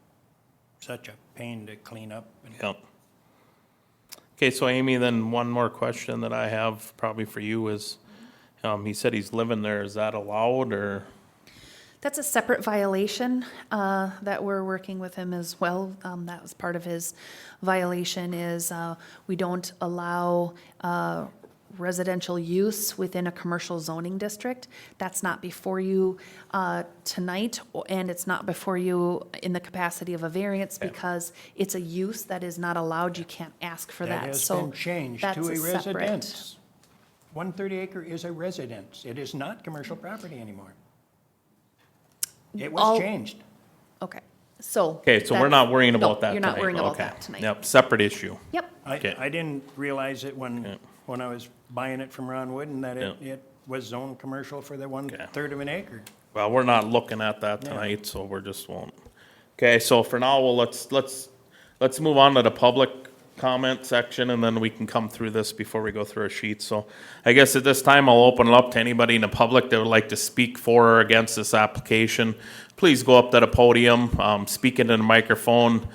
[SPEAKER 2] such a pain to clean up. And
[SPEAKER 1] Yep. Okay, so Amy, then one more question that I have probably for you is, he said he's living there. Is that allowed or?
[SPEAKER 3] That's a separate violation that we're working with him as well. That was part of his violation is we don't allow residential use within a commercial zoning district. That's not before you tonight, and it's not before you in the capacity of a variance
[SPEAKER 1] Okay.
[SPEAKER 3] because it's a use that is not allowed. You can't ask for that.
[SPEAKER 2] That has
[SPEAKER 3] So
[SPEAKER 2] been changed
[SPEAKER 3] that's
[SPEAKER 2] to a
[SPEAKER 3] separate-
[SPEAKER 2] residence. 1/3 acre is a residence. It is not commercial property anymore. It
[SPEAKER 3] All-
[SPEAKER 2] was changed.
[SPEAKER 3] Okay, so.
[SPEAKER 1] Okay, so we're
[SPEAKER 3] that's-
[SPEAKER 1] not worrying
[SPEAKER 3] no,
[SPEAKER 1] about that
[SPEAKER 3] You're
[SPEAKER 1] tonight.
[SPEAKER 3] not worrying about
[SPEAKER 1] Okay.
[SPEAKER 3] that tonight.
[SPEAKER 1] Yep, separate issue.
[SPEAKER 3] Yep.
[SPEAKER 1] Okay.
[SPEAKER 2] I didn't realize it
[SPEAKER 1] Yeah.
[SPEAKER 2] when I was buying it from Ron Wooden, that
[SPEAKER 1] Yeah.
[SPEAKER 2] it was zoned commercial for the 1/3 of an acre.
[SPEAKER 1] Well, we're not looking at that
[SPEAKER 2] Yeah.
[SPEAKER 1] tonight, so we're just won't. Okay, so for now, well, let's move on to the public comment section, and then we can come through this before we go through our sheets. So I guess at this time, I'll open it up to anybody in the public that would like to speak for or against this application. Please go up to the podium, speak into the microphone,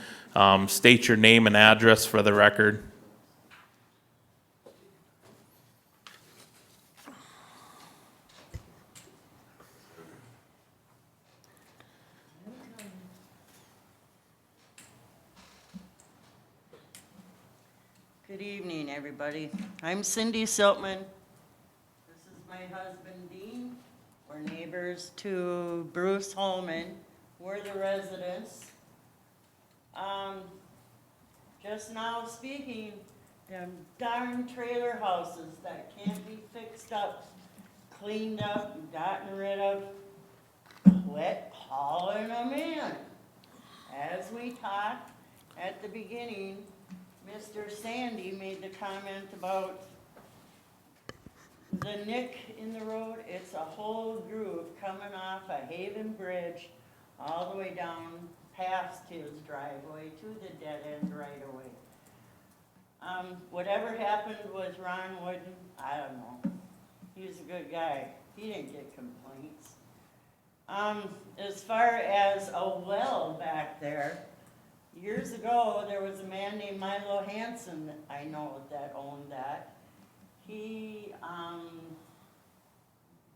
[SPEAKER 1] state your name and address for the record.
[SPEAKER 8] Good evening, everybody. I'm Cindy Siltman. This is my husband Dean. We're neighbors to Bruce Holman. We're the residents. Just now speaking, them darn trailer houses that can't be fixed up, cleaned up, and gotten rid of. Quit hauling them in. As we talked at the beginning, Mr. Sandy made the comment about the nick in the road. It's a whole groove coming off a Haven Bridge all the way down past his driveway to the dead end right away. Whatever happened with Ron Wooden, I don't know. He was a good guy. He didn't get complaints. As far as a well back there, years ago, there was a man named Milo Hansen that I know that owned that. He,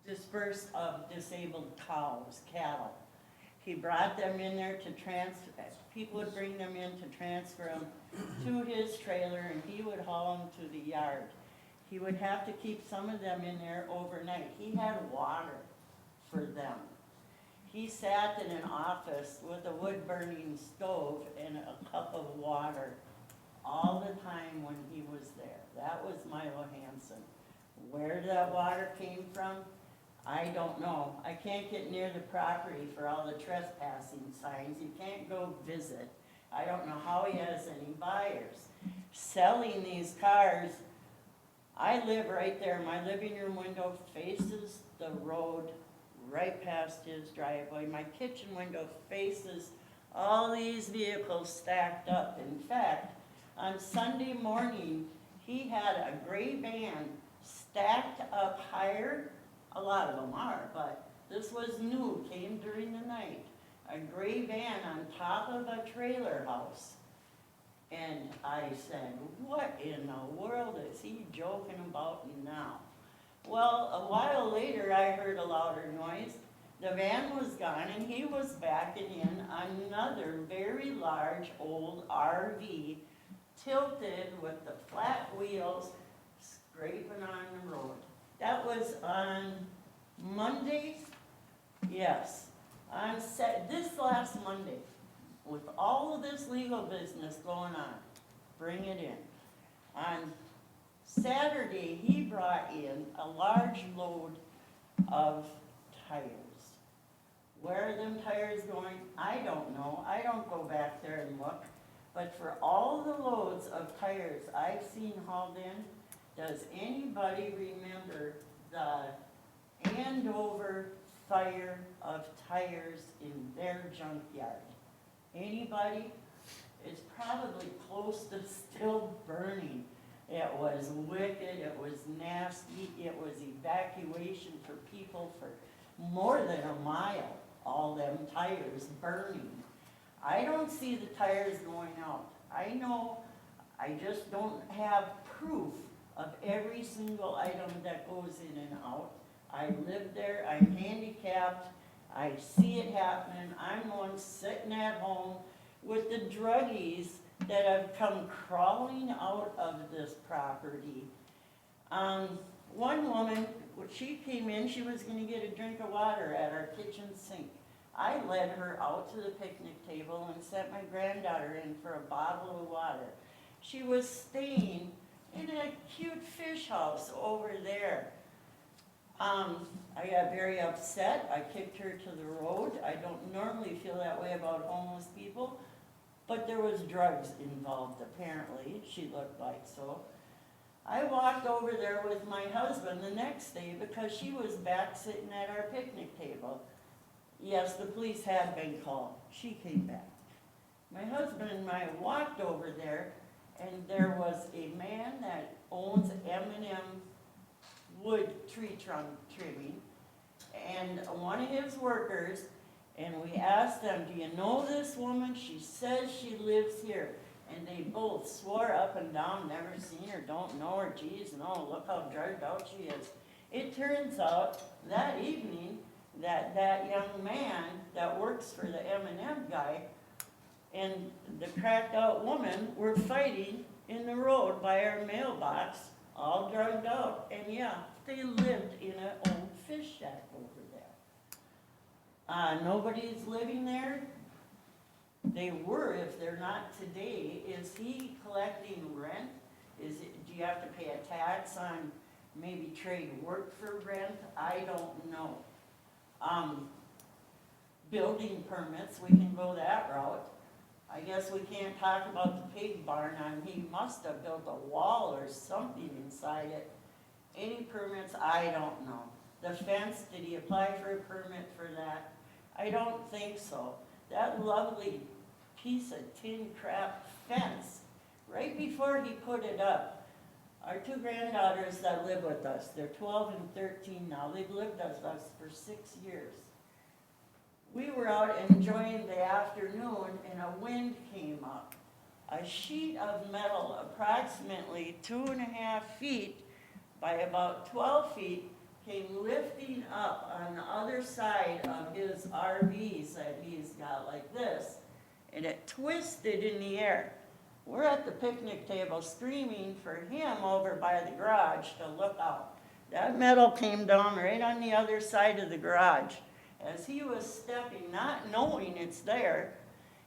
[SPEAKER 8] dispersed of disabled cows, cattle. He brought them in there to transfer, people would bring them in to transfer them to his trailer, and he would haul them to the yard. He would have to keep some of them in there overnight. He had water for them. He sat in an office with a wood-burning stove and a cup of water all the time when he was there. That was Milo Hansen. Where that water came from, I don't know. I can't get near the property for all the trespassing signs. You can't go visit. I don't know how he has any buyers. Selling these cars, I live right there. My living room window faces the road right past his driveway. My kitchen window faces all these vehicles stacked up. In fact, on Sunday morning, he had a gray van stacked up higher. A lot of them are, but this was new, came during the night. A gray van on top of a trailer house. And I said, what in the world is he joking about now? Well, a while later, I heard a louder noise. The van was gone, and he was backing in another very large old RV, tilted with the flat wheels, scraping on the road. That was on Monday, yes, on this last Monday, with all of this legal business going on, bring it in. On Saturday, he brought in a large load of tires. Where are them tires going? I don't know. I don't go back there and look. But for all the loads of tires I've seen hauled in, does anybody remember the Andover fire of tires in their junkyard? Anybody? It's probably close to still burning. It was wicked, it was nasty, it was evacuation for people for more than a mile, all them tires burning. I don't see the tires going out. I know, I just don't have proof of every single item that goes in and out. I live there, I'm handicapped, I see it happening. I'm the one sitting at home with the druggies that have come crawling out of this property. One woman, when she came in, she was gonna get a drink of water at our kitchen sink. I led her out to the picnic table and sent my granddaughter in for a bottle of water. She was staying in a cute fish house over there. I got very upset. I kicked her to the road. I don't normally feel that way about homeless people, but there was drugs involved apparently. She looked like so. I walked over there with my husband the next day because she was back sitting at our picnic table. Yes, the police had been called. She came back. My husband and I walked over there, and there was a man that owns M&M wood tree trunk trimming, and one of his workers, and we asked them, do you know this woman? She says she lives here. And they both swore up and down, never seen her, don't know her, geez, no, look how drugged out she is. It turns out that evening that young man that works for the M&M guy and the cracked out woman were fighting in the road by our mailbox, all drugged out. And yeah, they lived in an old fish shack over there. Nobody's living there. They were, if they're not today. Is he collecting rent? Do you have to pay a tax on maybe trade work for rent? I don't know. Building permits, we can go that route. I guess we can't talk about the pig barn he must have built a wall or something inside it. Any permits, I don't know. The fence, did he apply for a permit for that? I don't think so. That lovely piece of tin crap fence, right before he put it up, our two granddaughters that live with us, they're 12 and 13 now, they've lived with us for 6 years. We were out enjoying the afternoon and a wind came up. A sheet of metal approximately 2.5 feet by about 12 feet came lifting up on the other side of his RVs that he's got like this, and it twisted in the air. We're at the picnic table screaming for him over by the garage to look out. That metal came down right on the other side of the garage as he was stepping, not knowing it's there,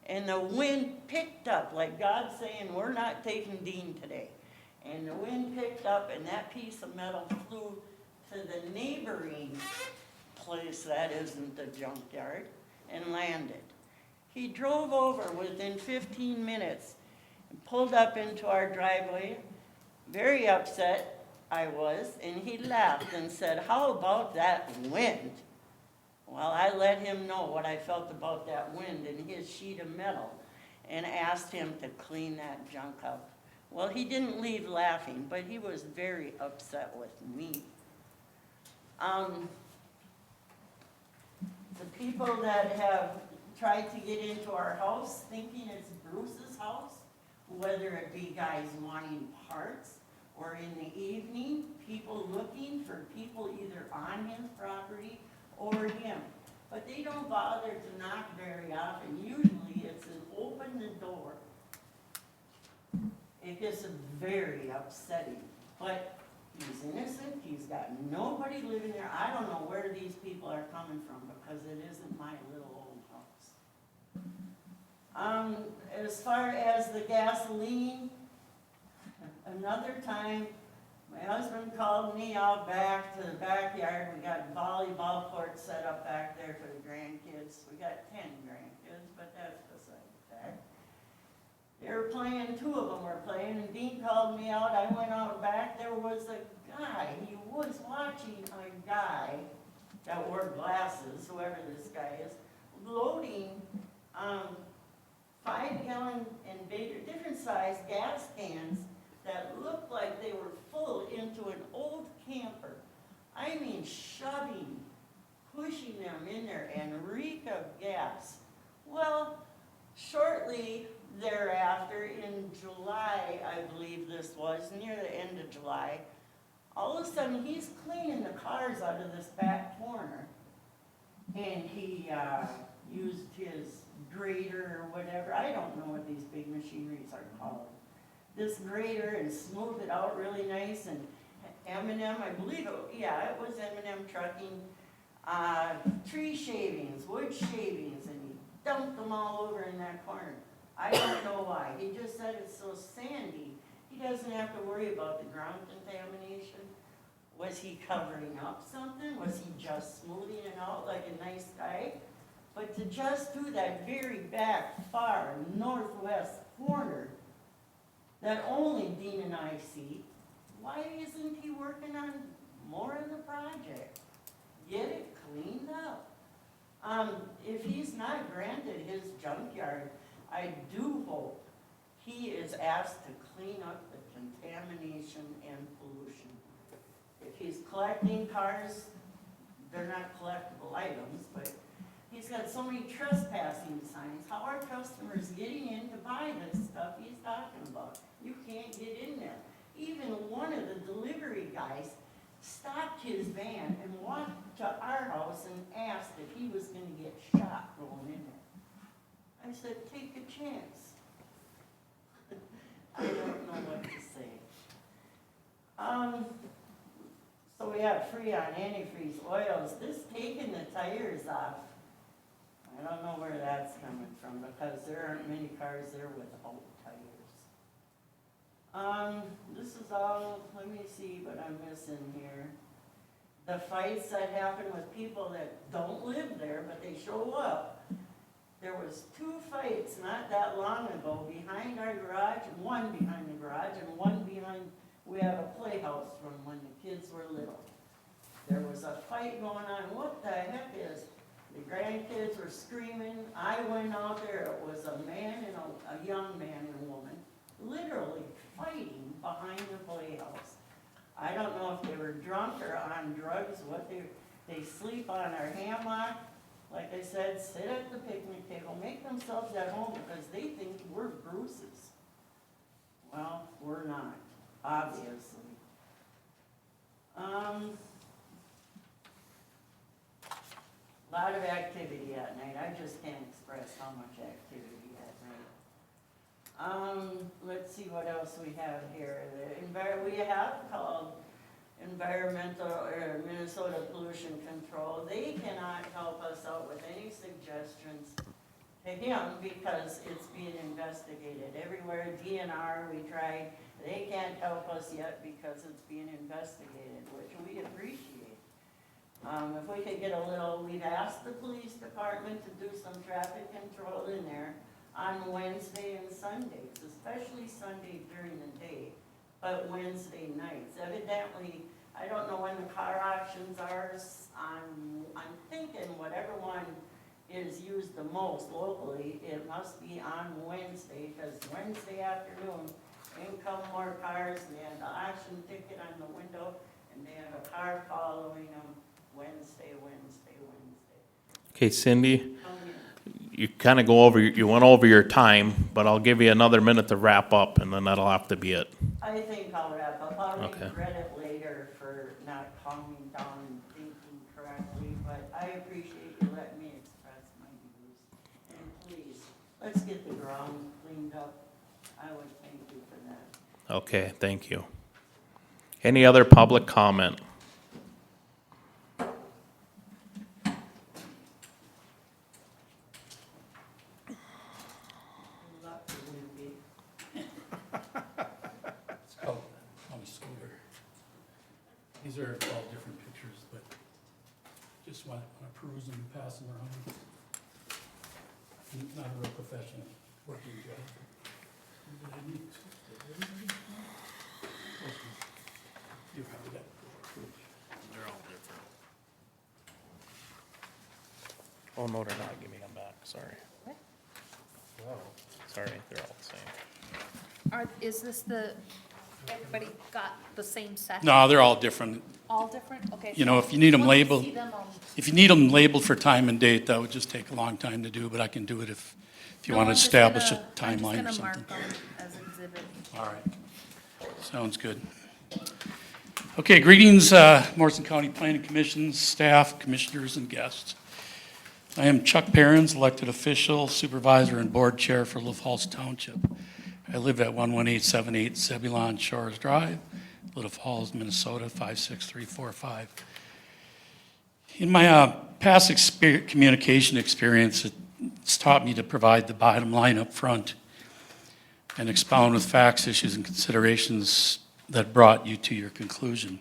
[SPEAKER 8] and the wind picked up, like God saying, we're not taking Dean today. And the wind picked up and that piece of metal flew to the neighboring place that isn't the junkyard and landed. He drove over within 15 minutes and pulled up into our driveway, very upset I was, and he laughed and said, "How about that wind?" Well, I let him know what I felt about that wind and his sheet of metal and asked him to clean that junk up. Well, he didn't leave laughing, but he was very upset with me. The people that have tried to get into our house thinking it's Bruce's house, whether it be guys wanting parts or in the evening, people looking for people either on his property or him. But they don't bother to knock very often. Usually it's an open the door. It gets very upsetting. But he's innocent, he's got nobody living there. I don't know where these people are coming from because it isn't my little old house. As far as the gasoline, another time, my husband called me out back to the backyard. We got volleyball courts set up back there for the grandkids. We got 10 grandkids, but that's beside the fact. They were playing, 2 of them were playing, and Dean called me out. I went out back. There was a guy. He was watching a guy that wore glasses, whoever this guy is, loading 5-gallon and bigger, different size gas cans that looked like they were full into an old camper. I mean, shoving, pushing them in there and reek of gas. Well, shortly thereafter, in July, I believe this was, near the end of July, all of a sudden he's cleaning the cars out of this back corner. And he used his grater or whatever. I don't know what these big machineries are called. This grater and smooth it out really nice, and M&M, I believe it was M&M Trucking, tree shavings, wood shavings, and he dumped them all over in that corner. I don't know why. He just said it's so sandy, he doesn't have to worry about the ground contamination. Was he covering up something? Was he just smoothing it out like a nice guy? But to just do that very back, far northwest corner that only Dean and I see, why isn't he working on more of the project? Get it cleaned up. If he's not granted his junkyard, I do hope he is asked to clean up the contamination and pollution. If he's collecting cars, they're not collectible items, but he's got so many trespassing signs. How are customers getting in to buy this stuff he's talking about? You can't get in there. Even one of the delivery guys stopped his van and walked to our house and asked if he was gonna get shot going in there. I said, take a chance. I don't know what to say. So we have free on antifreeze oils. This taking the tires off, I don't know where that's coming from because there aren't many cars there without tires. This is all, let me see what I'm missing here. The fights that happen with people that don't live there, but they show up. There was 2 fights not that long ago behind our garage, and one behind the garage, and one behind, we have a playhouse from when the kids were little. There was a fight going on. What the heck is The grandkids were screaming. I went out there, it was a man and a young man and a woman, literally fighting behind the playhouse. I don't know if they were drunk or on drugs, what they sleep on our hammock. Like I said, sit at the picnic table, make themselves at home because they think we're bruises. Well, we're not, obviously. Lot of activity at night. I just can't express how much activity at night. Let's see what else we have here. We have called environmental or Minnesota Pollution Control. They cannot help us out with any suggestions to him because it's being investigated. Everywhere, DNR, we tried. They can't help us yet because it's being investigated, which we appreciate. If we could get a little, we've asked the police department to do some traffic control in there on Wednesday and Sundays, especially Sunday during the day, but Wednesday nights. Evidently, I don't know when the car auctions are. I'm thinking whatever one is used the most locally, it must be on Wednesday, because Wednesday afternoon, in come more cars, and they have the auction ticket on the window, and they have a car following them Wednesday.
[SPEAKER 1] Okay, Cindy,
[SPEAKER 8] Come in.
[SPEAKER 1] you kind of you went over your time, but I'll give you another minute to wrap up, and then that'll have to be it.
[SPEAKER 8] I think I'll wrap up. I'll
[SPEAKER 1] Okay.
[SPEAKER 8] regret it later for not calming down and thinking correctly, but I appreciate you letting me express my views. And please, let's get the ground cleaned up. I would thank you for that.
[SPEAKER 1] Okay, thank you. Any other public comment?
[SPEAKER 8] Good luck to Wimpy.
[SPEAKER 9] It's called on a scooter. These are all different pictures, but just want to peruse them and pass them around. Not a real professional working job. You probably got.
[SPEAKER 1] They're all different. Oh, no, they're not. Give me them back, sorry. Sorry, they're all the same.
[SPEAKER 3] Is this everybody got the same set?
[SPEAKER 9] No, they're all different.
[SPEAKER 3] All different? Okay.
[SPEAKER 9] You know, if you need them
[SPEAKER 3] Once you
[SPEAKER 9] labeled,
[SPEAKER 3] see them,
[SPEAKER 9] if you need them labeled for time and date, that would just take a long time to do, but I can do it if you
[SPEAKER 3] No,
[SPEAKER 9] want to
[SPEAKER 3] I'm just
[SPEAKER 9] establish a
[SPEAKER 3] gonna- I'm
[SPEAKER 9] timeline or
[SPEAKER 3] just
[SPEAKER 9] something.
[SPEAKER 3] gonna mark them as exhibit.
[SPEAKER 9] All right. Sounds good. Okay, greetings, Morrison County Planning Commission, staff, commissioners, and guests. I am Chuck Perrins, elected official, supervisor, and board chair for Little Falls Township. I live at 11878 Zebulon Shores Drive, Little Falls, Minnesota, 56345. In my past communication experience, it's taught me to provide the bottom line up front and expound with facts, issues, and considerations that brought you to your conclusion.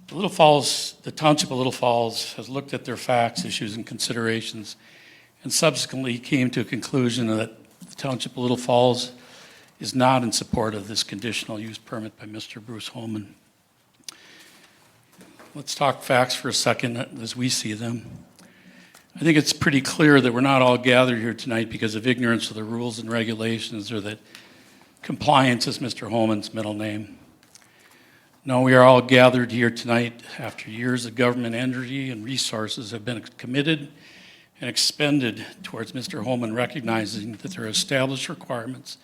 [SPEAKER 9] The Township of Little Falls has looked at their facts, issues, and considerations, and subsequently came to a conclusion that the Township of Little Falls is not in support of this conditional use permit by Mr. Bruce Holman. Let's talk facts for a second as we see them. I think it's pretty clear that we're not all gathered here tonight because of ignorance of the rules and regulations, or that compliance is Mr. Holman's middle name. No, we are all gathered here tonight after years of government energy and resources have been committed and expended towards Mr. Holman recognizing that there are established requirements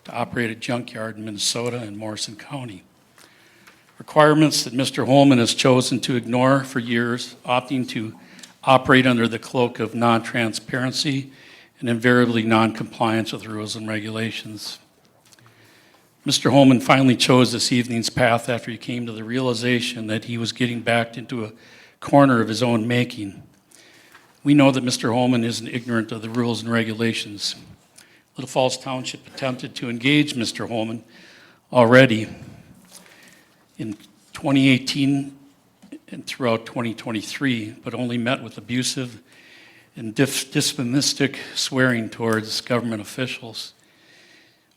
[SPEAKER 9] to operate a junkyard in Minnesota and Morrison County. Requirements that Mr. Holman has chosen to ignore for years, opting to operate under the cloak of non-transparency and invariably non-compliance with rules and regulations. Mr. Holman finally chose this evening's path after he came to the realization that he was getting backed into a corner of his own making. We know that Mr. Holman isn't ignorant of the rules and regulations. Little Falls Township attempted to engage Mr. Holman already in 2018 and throughout 2023, but only met with abusive and dysphonistic swearing towards government officials,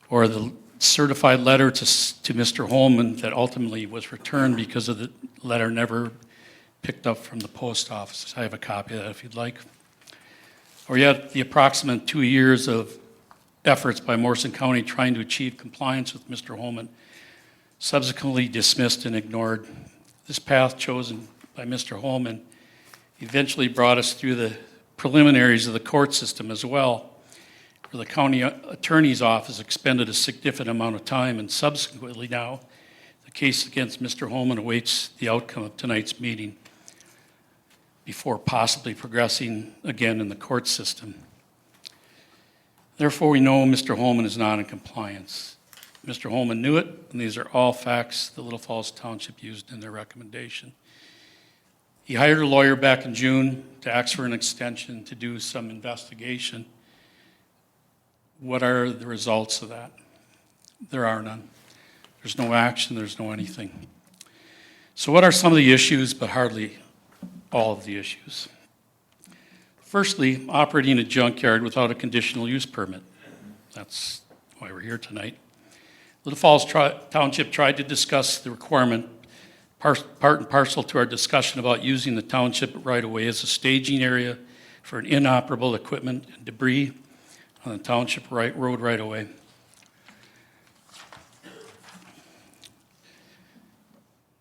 [SPEAKER 9] or the certified letter to Mr. Holman that ultimately was returned because of the letter never picked up from the post office. I have a copy of that if you'd like. or yet the approximate 2 years of efforts by Morrison County trying to achieve compliance with Mr. Holman, subsequently dismissed and ignored. This path chosen by Mr. Holman eventually brought us through the preliminaries of the court system as well, where the county attorney's office expended a significant amount of time, and subsequently now, the case against Mr. Holman awaits the outcome of tonight's meeting before possibly progressing again in the court system. Therefore, we know Mr. Holman is not in compliance. Mr. Holman knew it, and these are all facts that Little Falls Township used in their recommendation. He hired a lawyer back in June to ask for an extension to do some investigation. What are the results of that? There are none. There's no action, there's no anything. So what are some of the issues, but hardly all of the issues? Firstly, operating a junkyard without a conditional use permit. That's why we're here tonight. Little Falls Township tried to discuss the requirement, part and parcel to our discussion about using the township right-of-way as a staging area for an inoperable equipment and debris on the township road right-of-way.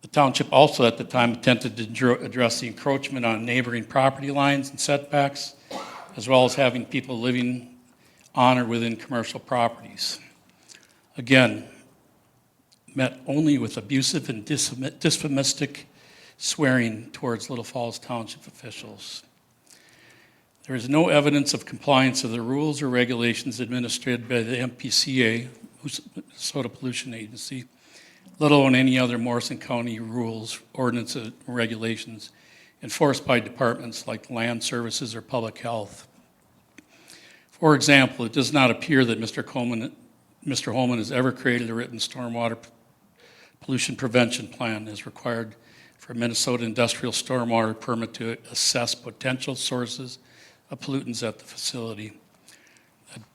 [SPEAKER 9] The township also at the time attempted to address the encroachment on neighboring property lines and setbacks, as well as having people living on or within commercial properties. Again, met only with abusive and dysphomistic swearing towards Little Falls Township officials. There is no evidence of compliance of the rules or regulations administered by the MPCA, Minnesota Pollution Agency, let alone any other Morrison County rules, ordinances, or regulations enforced by departments like Land Services or Public Health. For example, it does not appear that Mr. Holman has ever created a written stormwater pollution prevention plan as required for a Minnesota industrial stormwater permit to assess potential sources of pollutants at the facility.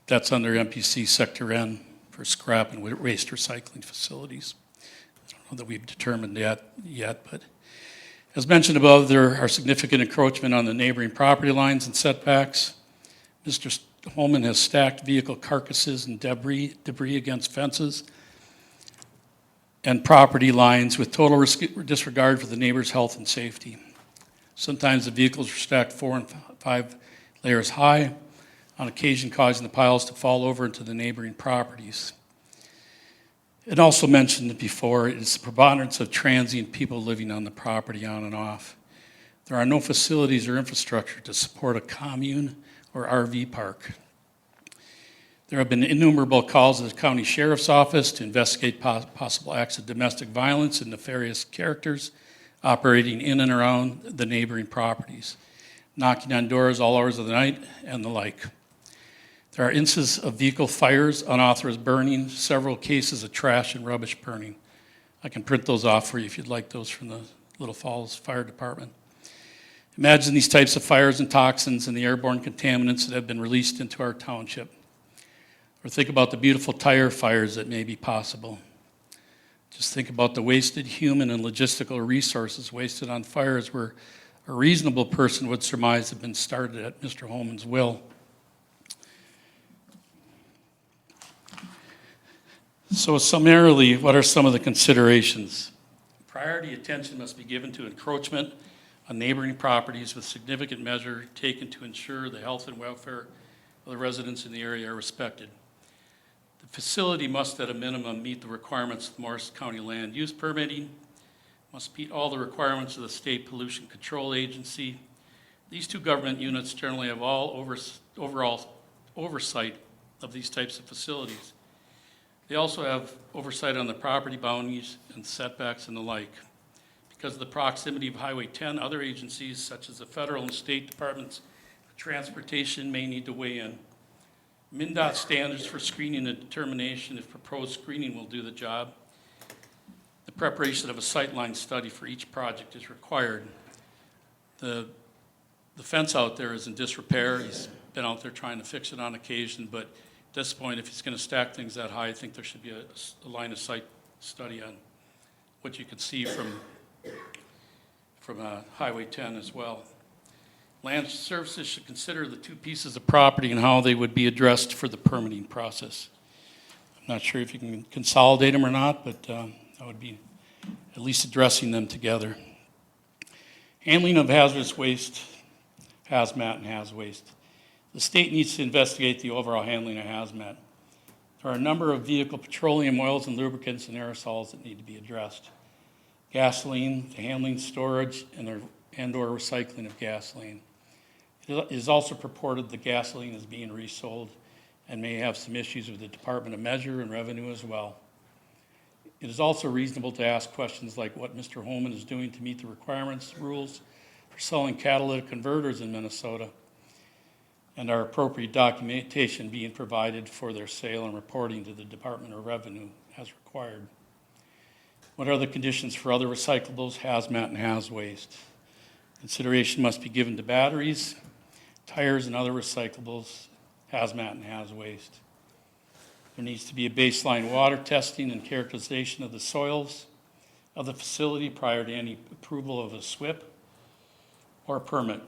[SPEAKER 9] That's under MPC Sector N for scrap and waste recycling facilities. I don't know that we've determined that yet, but as mentioned above, there are significant encroachment on the neighboring property lines and setbacks. Mr. Holman has stacked vehicle carcasses and debris against fences and property lines with total disregard for the neighbor's health and safety. Sometimes the vehicles are stacked 4 and 5 layers high, on occasion causing the piles to fall over into the neighboring properties. It also mentioned before, it's the preponderance of transient people living on the property on and off. There are no facilities or infrastructure to support a commune or RV park. There have been innumerable calls to the county sheriff's office to investigate possible acts of domestic violence and nefarious characters operating in and around the neighboring properties, knocking on doors all hours of the night and the like. There are instances of vehicle fires, unauthorized burning, several cases of trash and rubbish burning. I can print those off for you if you'd like those from the Little Falls Fire Department. Imagine these types of fires and toxins and the airborne contaminants that have been released into our township. Or think about the beautiful tire fires that may be possible. Just think about the wasted human and logistical resources wasted on fires where a reasonable person would surmise have been started at Mr. Holman's will. So summarily, what are some of the considerations? Priority attention must be given to encroachment on neighboring properties with significant measure taken to ensure the health and welfare of the residents in the area are respected. The facility must at a minimum meet the requirements of the Morrison County Land Use Permitting, must meet all the requirements of the State Pollution Control Agency. These two government units generally have all overall oversight of these types of facilities. They also have oversight on the property boundaries and setbacks and the like. Because of the proximity of Highway 10, other agencies such as the federal and state departments of transportation may need to weigh in. MnDOT standards for screening and determination if proposed screening will do the job. The preparation of a sightline study for each project is required. The fence out there is in disrepair. He's been out there trying to fix it on occasion, but at this point, if he's going to stack things that high, I think there should be a line of sight study on what you can see from Highway 10 as well. Land Services should consider the two pieces of property and how they would be addressed for the permitting process. I'm not sure if you can consolidate them or not, but that would be at least addressing them together. Handling of hazardous waste, hazmat and haz waste. The state needs to investigate the overall handling of hazmat. There are a number of vehicle petroleum oils and lubricants and aerosols that need to be addressed. Gasoline, the handling, storage, and/or recycling of gasoline. It is also purported that gasoline is being resold and may have some issues with the Department of Measure and Revenue as well. It is also reasonable to ask questions like what Mr. Holman is doing to meet the requirements, rules for selling catalytic converters in Minnesota, and are appropriate documentation being provided for their sale and reporting to the Department of Revenue as required. What are the conditions for other recyclables, hazmat, and haz waste? Consideration must be given to batteries, tires, and other recyclables, hazmat, and haz waste. There needs to be a baseline water testing and characterization of the soils of the facility prior to any approval of a SWIP or permit.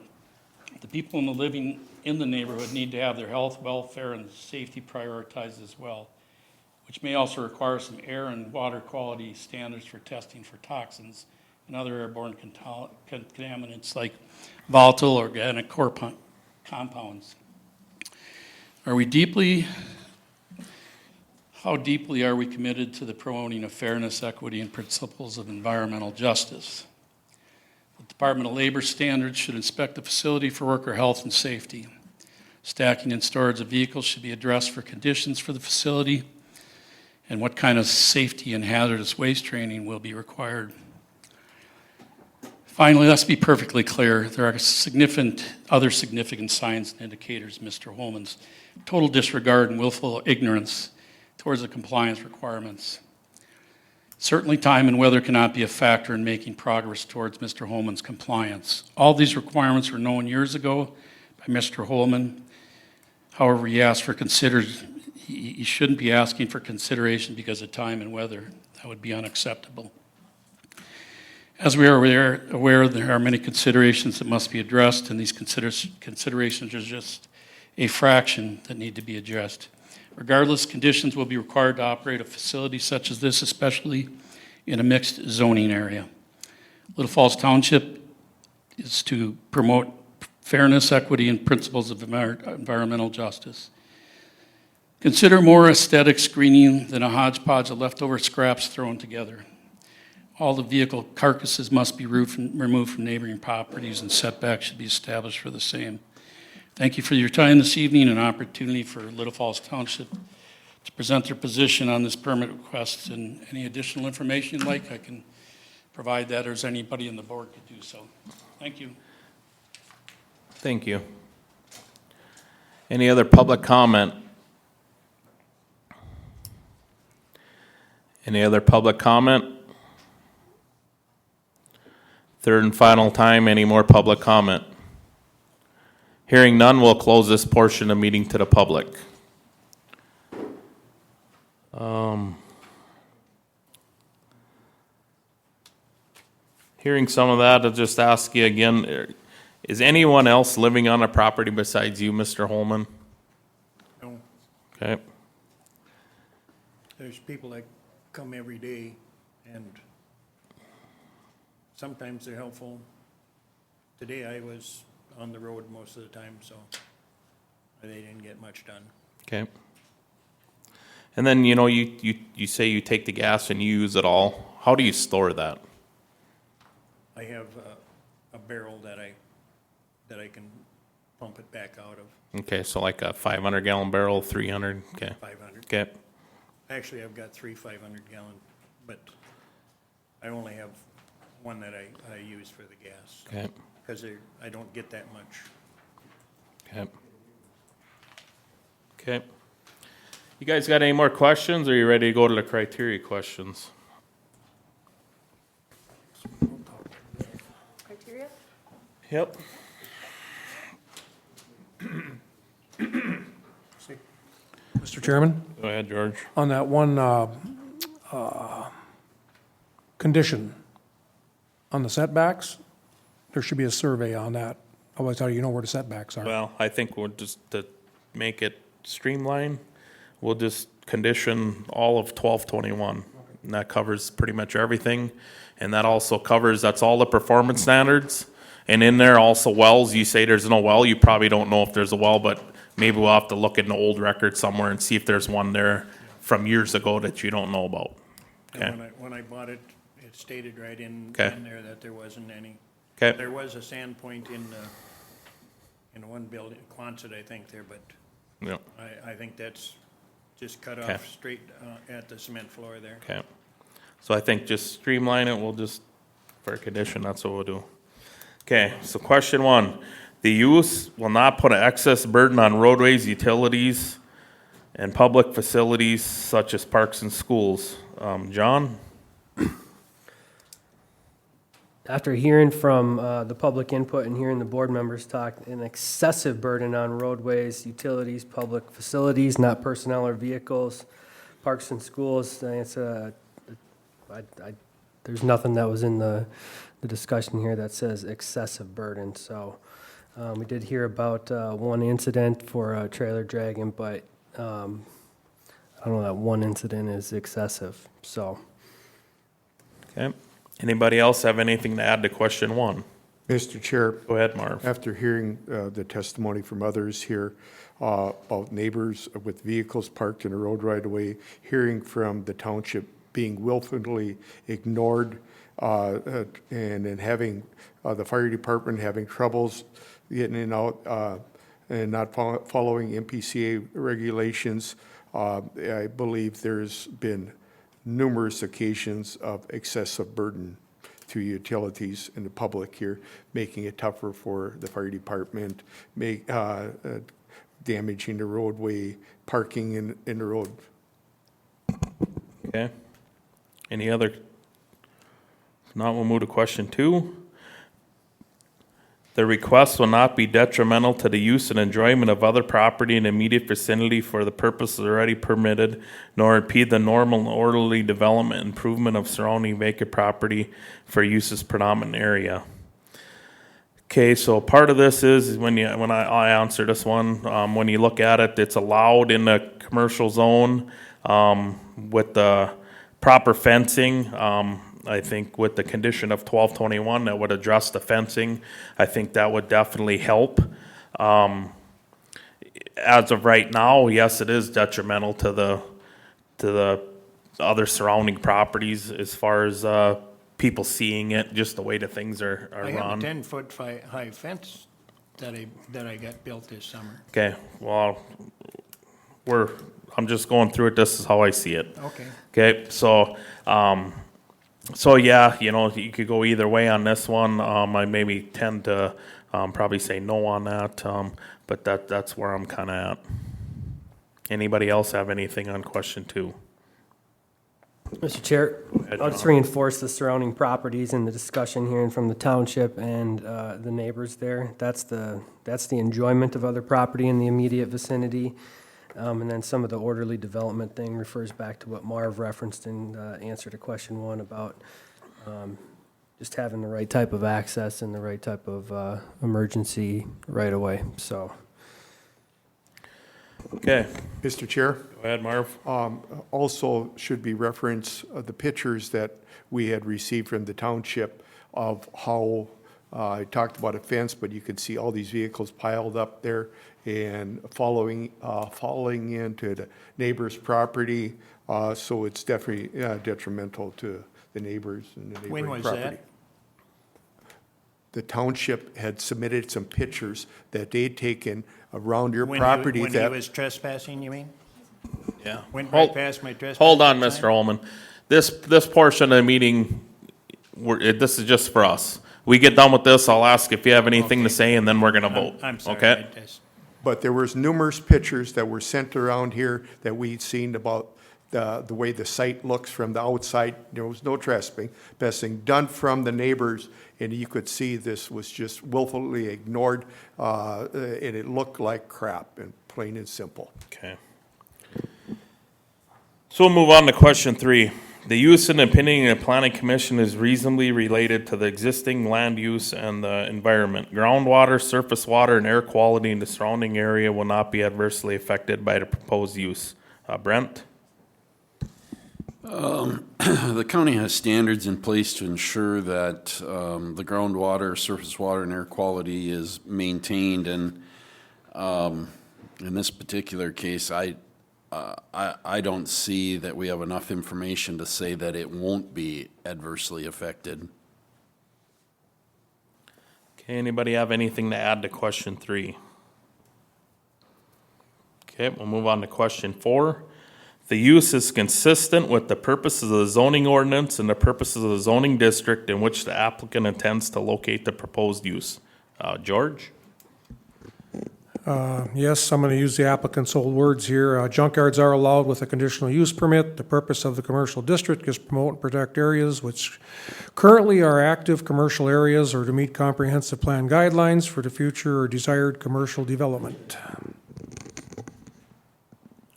[SPEAKER 9] The people living in the neighborhood need to have their health, welfare, and safety prioritized as well, which may also require some air and water quality standards for testing for toxins and other airborne contaminants like volatile organic compounds. How deeply are we committed to the promoting of fairness, equity, and principles of environmental justice? The Department of Labor standards should inspect the facility for worker health and safety. Stacking and storage of vehicles should be addressed for conditions for the facility and what kind of safety and hazardous waste training will be required. Finally, let's be perfectly clear. There are other significant signs and indicators of Mr. Holman's total disregard and willful ignorance towards the compliance requirements. Certainly, time and weather cannot be a factor in making progress towards Mr. Holman's compliance. All these requirements were known years ago by Mr. Holman. However, he shouldn't be asking for consideration because of time and weather. That would be unacceptable. As we are aware, there are many considerations that must be addressed, and these considerations are just a fraction that need to be addressed. Regardless, conditions will be required to operate a facility such as this, especially in a mixed zoning area. Little Falls Township is to promote fairness, equity, and principles of environmental justice. Consider more aesthetic screening than a hodgepodge of leftover scraps thrown together. All the vehicle carcasses must be removed from neighboring properties, and setbacks should be established for the same. Thank you for your time this evening and opportunity for Little Falls Township to present their position on this permit request. And any additional information you'd like, I can provide that, or as anybody in the board could do so. Thank you.
[SPEAKER 1] Thank you. Any other public comment? Any other public comment? Third and final time, any more public comment? Hearing none, we'll close this portion of the meeting to the public. Hearing some of that, I'll just ask you again, is anyone else living on a property besides you, Mr. Holman?
[SPEAKER 2] No,
[SPEAKER 1] Okay.
[SPEAKER 2] there's people that come every day, and sometimes they're helpful. Today I was on the road most of the time, so they didn't get much done.
[SPEAKER 1] Okay. And then, you say you take the gas and you use it all. How do you store that?
[SPEAKER 2] I have a barrel that I can pump it back out of,
[SPEAKER 1] Okay, so like a 500-gallon barrel, 300, okay.
[SPEAKER 2] 500.
[SPEAKER 1] Okay,
[SPEAKER 2] Actually, I've got 3 500-gallon, but I only have one that I use for the gas.
[SPEAKER 1] okay,
[SPEAKER 2] Because I don't get that much.
[SPEAKER 1] okay. Okay. You guys got any more questions, or are you ready to go to the criteria questions?
[SPEAKER 3] Criteria?
[SPEAKER 1] Yep.
[SPEAKER 6] Mr. Chairman,
[SPEAKER 1] Go ahead, George.
[SPEAKER 6] on that one condition, on the setbacks, there should be a survey on that Oh, I thought you know where the setbacks are.
[SPEAKER 1] Well, I think we'll just, to make it streamlined, we'll just condition all of 1221. And that covers pretty much everything. And that also covers, that's all the performance standards. And in there also wells, you say there's no well, you probably don't know if there's a well, but maybe we'll have to look in the old record somewhere and see if there's one there from years ago that you don't know about.
[SPEAKER 2] And
[SPEAKER 1] Okay,
[SPEAKER 2] when I bought it, it stated right in
[SPEAKER 1] Okay.
[SPEAKER 2] there that there wasn't any.
[SPEAKER 1] okay,
[SPEAKER 2] There was a sand point in one building, Quonset, I think there, but
[SPEAKER 1] yeah,
[SPEAKER 2] I think that's just cut
[SPEAKER 1] Okay.
[SPEAKER 2] off straight at the cement floor there.
[SPEAKER 1] okay. So I think just streamline it, we'll just, for a condition, that's what we'll do. Okay, so question 1, the use will not put an excess burden on roadways, utilities, and public facilities such as parks and schools. John?
[SPEAKER 5] After hearing from the public input and hearing the board members talk, an excessive burden on roadways, utilities, public facilities, not personnel or vehicles, parks and schools, there's nothing that was in the discussion here that says excessive burden. So we did hear about one incident for a trailer dragging, but I don't know that one incident is excessive, so.
[SPEAKER 1] Okay. Anybody else have anything to add to question 1?
[SPEAKER 4] Mr. Chair,
[SPEAKER 1] Go ahead, Marv.
[SPEAKER 4] after hearing the testimony from others here about neighbors with vehicles parked in a road right-of-way, hearing from the township being willfully ignored, and then having the fire department having troubles getting in and out, and not following MPCA regulations, I believe there's been numerous occasions of excessive burden to utilities and the public here, making it tougher for the fire department, damaging the roadway, parking in the road.
[SPEAKER 1] Okay. Any other? If not, we'll move to question 2. The request will not be detrimental to the use and enjoyment of other property in the immediate vicinity for the purposes already permitted, nor impede the normal and orderly development and improvement of surrounding vacant property for uses predominant area. Okay, so part of this is when I answer this one, when you look at it, it's allowed in the commercial zone with the proper fencing. I think with the condition of 1221 that would address the fencing, I think that would definitely help. As of right now, yes, it is detrimental to the other surrounding properties as far as people seeing it, just the way the things are
[SPEAKER 2] I have a
[SPEAKER 1] run.
[SPEAKER 2] 10-foot high fence that I got built this summer.
[SPEAKER 1] Okay, well, I'm just going through it. This is how I see it.
[SPEAKER 2] Okay.
[SPEAKER 1] Okay, so yeah, you could go either way on this one. I maybe tend to probably say no on that, but that's where I'm kind of at. Anybody else have anything on question 2?
[SPEAKER 5] Mr. Chair,
[SPEAKER 1] ahead,
[SPEAKER 5] I'll just
[SPEAKER 1] John.
[SPEAKER 5] reinforce the surrounding properties and the discussion here and from the township and the neighbors there. That's the enjoyment of other property in the immediate vicinity. And then some of the orderly development thing refers back to what Marv referenced in answer to question 1 about just having the right type of access and the right type of emergency right away. So,
[SPEAKER 1] Okay,
[SPEAKER 4] Mr. Chair?
[SPEAKER 1] go ahead, Marv.
[SPEAKER 4] Also should be reference the pictures that we had received from the township of how, I talked about a fence, but you could see all these vehicles piled up there and falling into the neighbor's property. So it's definitely detrimental to the neighbors and the
[SPEAKER 2] When
[SPEAKER 4] neighboring
[SPEAKER 2] was
[SPEAKER 4] property.
[SPEAKER 2] that?
[SPEAKER 4] The township had submitted some pictures that they'd taken around your
[SPEAKER 2] When
[SPEAKER 4] property
[SPEAKER 2] When he
[SPEAKER 4] that.
[SPEAKER 2] was trespassing, you mean?
[SPEAKER 1] Yeah.
[SPEAKER 2] Went right past my trespass?
[SPEAKER 1] Hold on,
[SPEAKER 2] sign?
[SPEAKER 1] Mr. Holman. This portion of the meeting, this is just for us. We get done with this, I'll ask if you have anything to
[SPEAKER 2] Okay.
[SPEAKER 1] say, and then we're gonna vote.
[SPEAKER 2] I'm sorry.
[SPEAKER 1] Okay?
[SPEAKER 2] I just-
[SPEAKER 4] But there was numerous pictures that were sent around here that we'd seen about the way the site looks from the outside. There was no trespassing done from the neighbors, and you could see this was just willfully ignored, and it looked like crap, and plain and simple.
[SPEAKER 1] Okay. So we'll move on to question 3. The use and opinion of the planning commission is reasonably related to the existing land use and the environment. Groundwater, surface water, and air quality in the surrounding area will not be adversely affected by the proposed use. Brent?
[SPEAKER 7] The county has standards in place to ensure that the groundwater, surface water, and air quality is maintained. And in this particular case, I don't see that we have enough information to say that it won't be adversely affected.
[SPEAKER 1] Okay, anybody have anything to add to question 3? Okay, we'll move on to question 4. The use is consistent with the purposes of the zoning ordinance and the purposes of the zoning district in which the applicant intends to locate the proposed use. George?
[SPEAKER 6] Yes, I'm going to use the applicant's old words here. Junkyards are allowed with a conditional use permit. The purpose of the commercial district is to promote and protect areas which currently are active commercial areas or to meet comprehensive plan guidelines for the future or desired commercial development.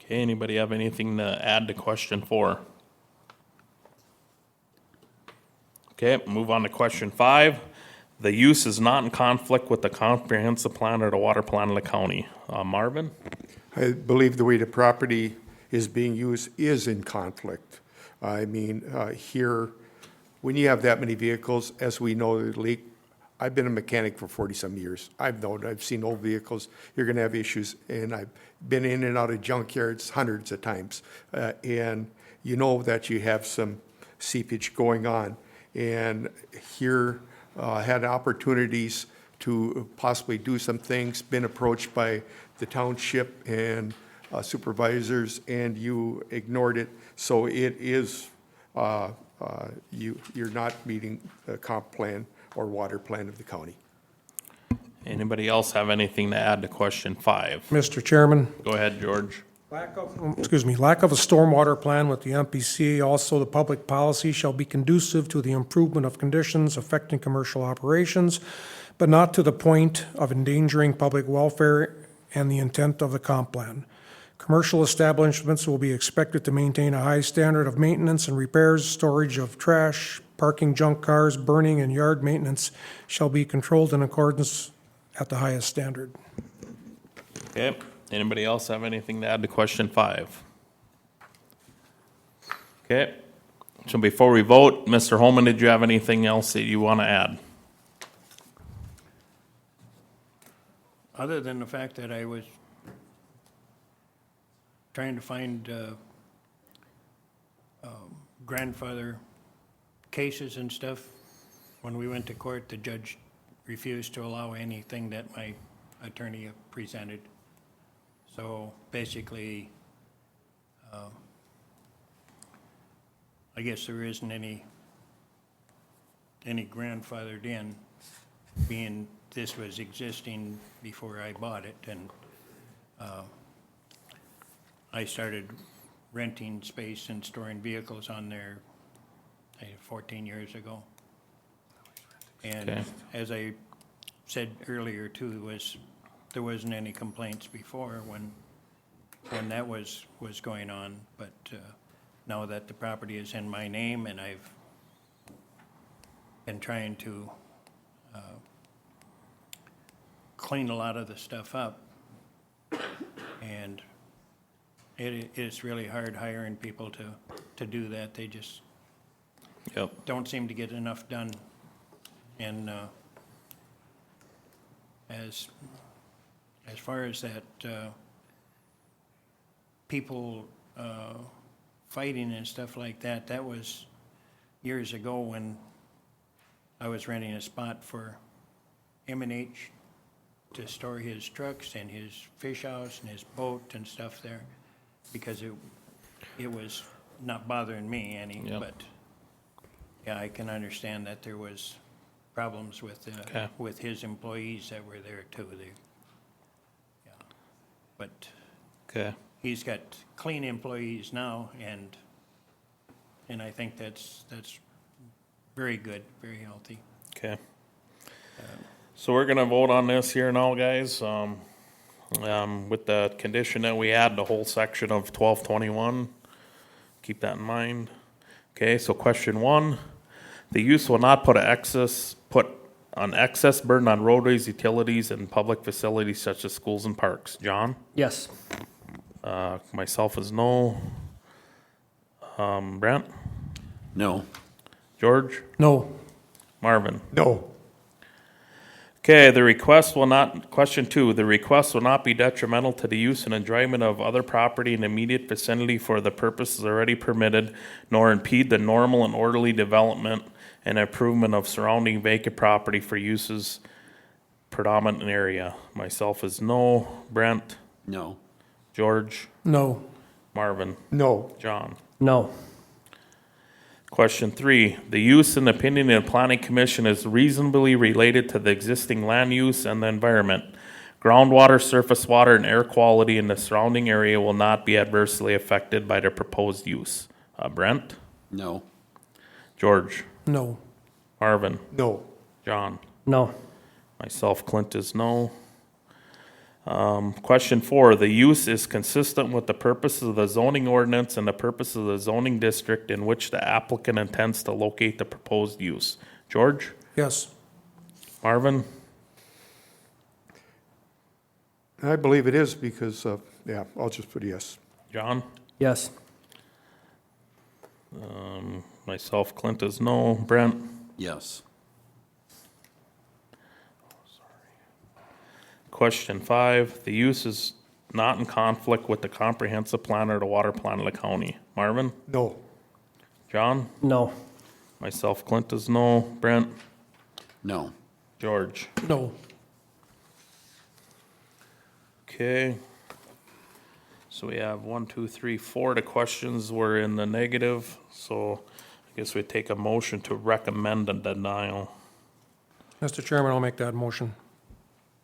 [SPEAKER 1] Okay, anybody have anything to add to question 4? Okay, move on to question 5. The use is not in conflict with the comprehensive plan or the water plan of the county. Marvin?
[SPEAKER 4] I believe the way the property is being used is in conflict. I mean, here, when you have that many vehicles, as we know, the leak, I've been a mechanic for 40-some years. I've seen old vehicles, you're gonna have issues, and I've been in and out of junkyards hundreds of times. And you know that you have some seepage going on. And here, had opportunities to possibly do some things, been approached by the township and supervisors, and you ignored it. So it is, you're not meeting the comp plan or water plan of the county.
[SPEAKER 1] Anybody else have anything to add to question 5?
[SPEAKER 6] Mr. Chairman?
[SPEAKER 1] Go ahead, George.
[SPEAKER 6] Lack of a stormwater plan with the MPCA, also the public policy shall be conducive to the improvement of conditions affecting commercial operations, but not to the point of endangering public welfare and the intent of the comp plan. Commercial establishments will be expected to maintain a high standard of maintenance and repairs, storage of trash, parking junk cars, burning, and yard maintenance shall be controlled in accordance at the highest standard.
[SPEAKER 1] Okay, anybody else have anything to add to question 5? Okay, so before we vote, Mr. Holman, did you have anything else that you want to add?
[SPEAKER 2] Other than the fact that I was trying to find grandfather cases and stuff, when we went to court, the judge refused to allow anything that my attorney presented. So basically, I guess there isn't any grandfathered in, being this was existing before I bought it, and I started renting space and storing vehicles on there 14 years ago. And
[SPEAKER 1] Okay.
[SPEAKER 2] as I said earlier too, there wasn't any complaints before when that was going on, but now that the property is in my name and I've been trying to clean a lot of the stuff up, and it is really hard hiring people to do that. They just
[SPEAKER 1] Yep.
[SPEAKER 2] don't seem to get enough done. And as far as that, people fighting and stuff like that, that was years ago when I was renting a spot for M&H to store his trucks and his fish house and his boat and stuff there, because it was not bothering me any.
[SPEAKER 1] Yep.
[SPEAKER 2] But yeah, I can understand that there was problems with
[SPEAKER 1] Okay.
[SPEAKER 2] with his employees that were there too. Yeah, but
[SPEAKER 1] Okay.
[SPEAKER 2] he's got clean employees now, and I think that's very good, very healthy.
[SPEAKER 1] Okay. So we're gonna vote on this here now, guys. With the condition that we add the whole section of 1221. Keep that in mind. Okay, so question 1, the use will not put an excess burden on roadways, utilities, and public facilities such as schools and parks. John?
[SPEAKER 5] Yes.
[SPEAKER 1] Myself is no. Brent?
[SPEAKER 7] No.
[SPEAKER 1] George?
[SPEAKER 6] No.
[SPEAKER 1] Marvin?
[SPEAKER 4] No.
[SPEAKER 1] Okay, question 2, the request will not be detrimental to the use and enjoyment of other property in the immediate vicinity for the purposes already permitted, nor impede the normal and orderly development and improvement of surrounding vacant property for uses predominant area. Myself is no. Brent?
[SPEAKER 7] No.
[SPEAKER 1] George?
[SPEAKER 6] No.
[SPEAKER 1] Marvin?
[SPEAKER 4] No.
[SPEAKER 1] John?
[SPEAKER 5] No.
[SPEAKER 1] Question 3, the use and opinion of the planning commission is reasonably related to the existing land use and the environment. Groundwater, surface water, and air quality in the surrounding area will not be adversely affected by the proposed use. Brent?
[SPEAKER 7] No.
[SPEAKER 1] George?
[SPEAKER 6] No.
[SPEAKER 1] Marvin?
[SPEAKER 4] No.
[SPEAKER 1] John?
[SPEAKER 5] No.
[SPEAKER 1] Myself, Clint, is no. Question 4, the use is consistent with the purposes of the zoning ordinance and the purposes of the zoning district in which the applicant intends to locate the proposed use. George?
[SPEAKER 6] Yes.
[SPEAKER 1] Marvin?
[SPEAKER 4] I believe it is because, yeah, I'll just put yes.
[SPEAKER 1] John?
[SPEAKER 5] Yes.
[SPEAKER 1] Myself, Clint, is no. Brent?
[SPEAKER 7] Yes.
[SPEAKER 1] Question 5, the use is not in conflict with the comprehensive plan or the water plan of the county. Marvin?
[SPEAKER 4] No.
[SPEAKER 1] John?
[SPEAKER 5] No.
[SPEAKER 1] Myself, Clint, is no. Brent?
[SPEAKER 7] No.
[SPEAKER 1] George?
[SPEAKER 6] No.
[SPEAKER 1] Okay. So we have 1, 2, 3, 4. The questions were in the negative, so I guess we take a motion to recommend a denial.
[SPEAKER 6] Mr. Chairman, I'll make that motion.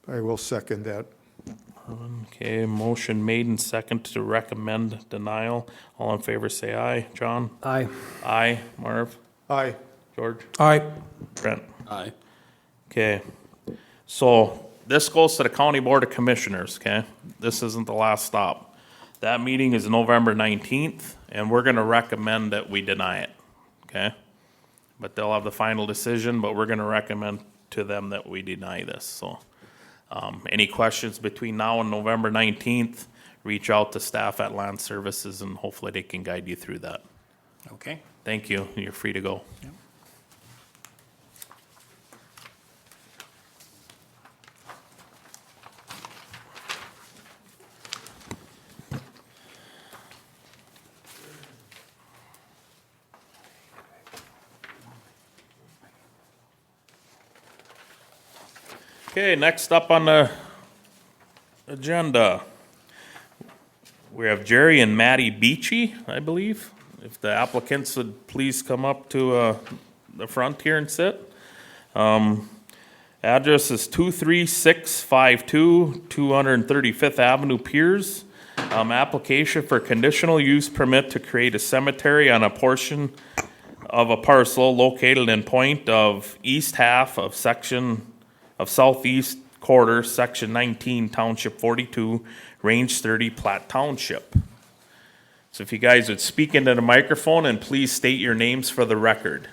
[SPEAKER 4] I will second that.
[SPEAKER 1] Okay, motion made and second to recommend denial. All in favor say aye. John?
[SPEAKER 5] Aye.
[SPEAKER 1] Aye. Marv?
[SPEAKER 4] Aye.
[SPEAKER 1] George?
[SPEAKER 6] Aye.
[SPEAKER 1] Brent?
[SPEAKER 7] Aye.
[SPEAKER 1] Okay, so this goes to the County Board of Commissioners, okay? This isn't the last stop. That meeting is November 19th, and we're gonna recommend that we deny it, okay? But they'll have the final decision, but we're gonna recommend to them that we deny this, so. Any questions between now and November 19th, reach out to staff at Land Services, and hopefully they can guide you through that.
[SPEAKER 2] Okay?
[SPEAKER 1] Thank you, you're free to go. Okay, next up on the agenda, we have Jerry and Maddie Beachy, I believe. If the applicants would please come up to the front here and sit. Address is 23652 235th Avenue, Piers. Application for conditional use permit to create a cemetery on a portion of a parcel located in point of east half of section of southeast quarter, section 19, township 42, range 30, Platte Township. So if you guys would speak into the microphone and please state your names for the record.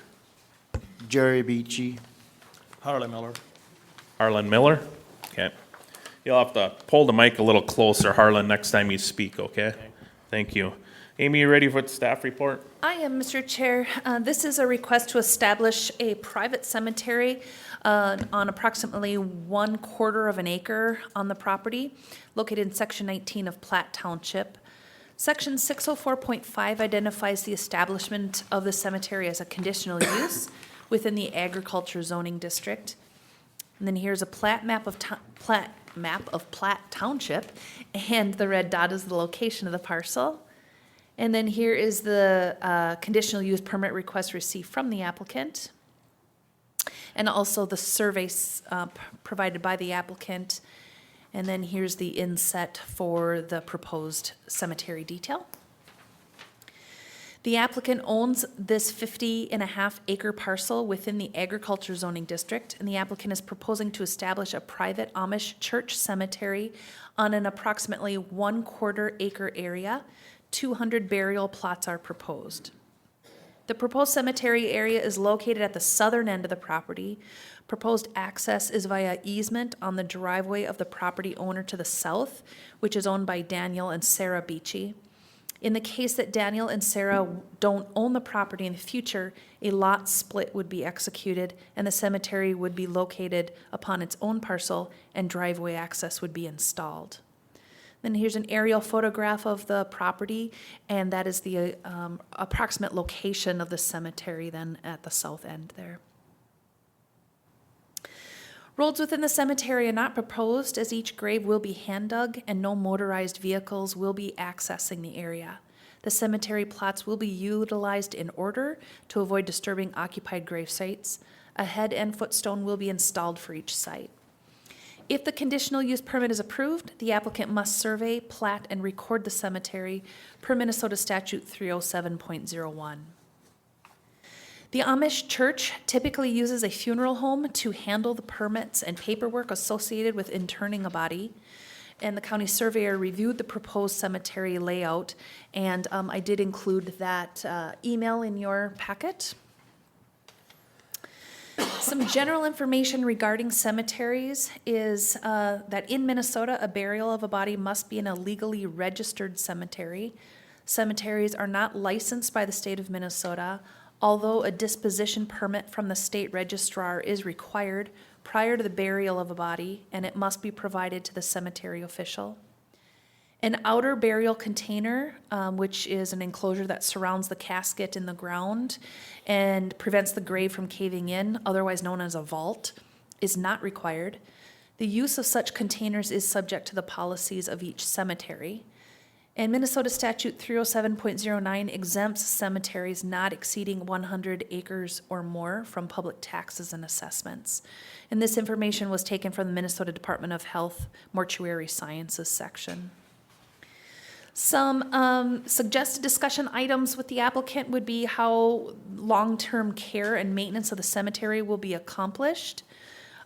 [SPEAKER 10] Jerry Beachy.
[SPEAKER 6] Harley Miller.
[SPEAKER 1] Harlan Miller? Okay. You'll have to pull the mic a little closer, Harlan, next time you speak, okay? Thank you. Amy, you ready for the staff report?
[SPEAKER 3] I am, Mr. Chair. This is a request to establish a private cemetery on approximately 1/4 of an acre on the property located in Section 19 of Platte Township. Section 604.5 identifies the establishment of the cemetery as a conditional use within the agriculture zoning district. And then here's a plat map of Platte Township, and the red dot is the location of the parcel. And then here is the conditional use permit request received from the applicant. And also the surveys provided by the applicant. And then here's the inset for the proposed cemetery detail. The applicant owns this 50.5 acre parcel within the agriculture zoning district, and the applicant is proposing to establish a private Amish church cemetery on an approximately 1/4 acre area. 200 burial plots are proposed. The proposed cemetery area is located at the southern end of the property. Proposed access is via easement on the driveway of the property owner to the south, which is owned by Daniel and Sarah Beachy. In the case that Daniel and Sarah don't own the property in the future, a lot split would be executed and the cemetery would be located upon its own parcel and driveway access would be installed. Then here's an aerial photograph of the property, and that is the approximate location of the cemetery then at the south end there. Roads within the cemetery are not proposed, as each grave will be hand dug and no motorized vehicles will be accessing the area. The cemetery plots will be utilized in order to avoid disturbing occupied grave sites. A head and footstone will be installed for each site. If the conditional use permit is approved, the applicant must survey, plat, and record the cemetery per Minnesota Statute 307.01. The Amish church typically uses a funeral home to handle the permits and paperwork associated with interring a body. And the county surveyor reviewed the proposed cemetery layout, and I did include that email in your packet. Some general information regarding cemeteries is that in Minnesota, a burial of a body must be in a legally registered cemetery. Cemeteries are not licensed by the state of Minnesota, although a disposition permit from the state registrar is required prior to the burial of a body, and it must be provided to the cemetery official. An outer burial container, which is an enclosure that surrounds the casket in the ground and prevents the grave from caving in, otherwise known as a vault, is not required. The use of such containers is subject to the policies of each cemetery. And Minnesota Statute 307.09 exempts cemeteries not exceeding 100 acres or more from public taxes and assessments. And this information was taken from the Minnesota Department of Health Mortuary Sciences section. Some suggested discussion items with the applicant would be how long-term care and maintenance of the cemetery will be accomplished,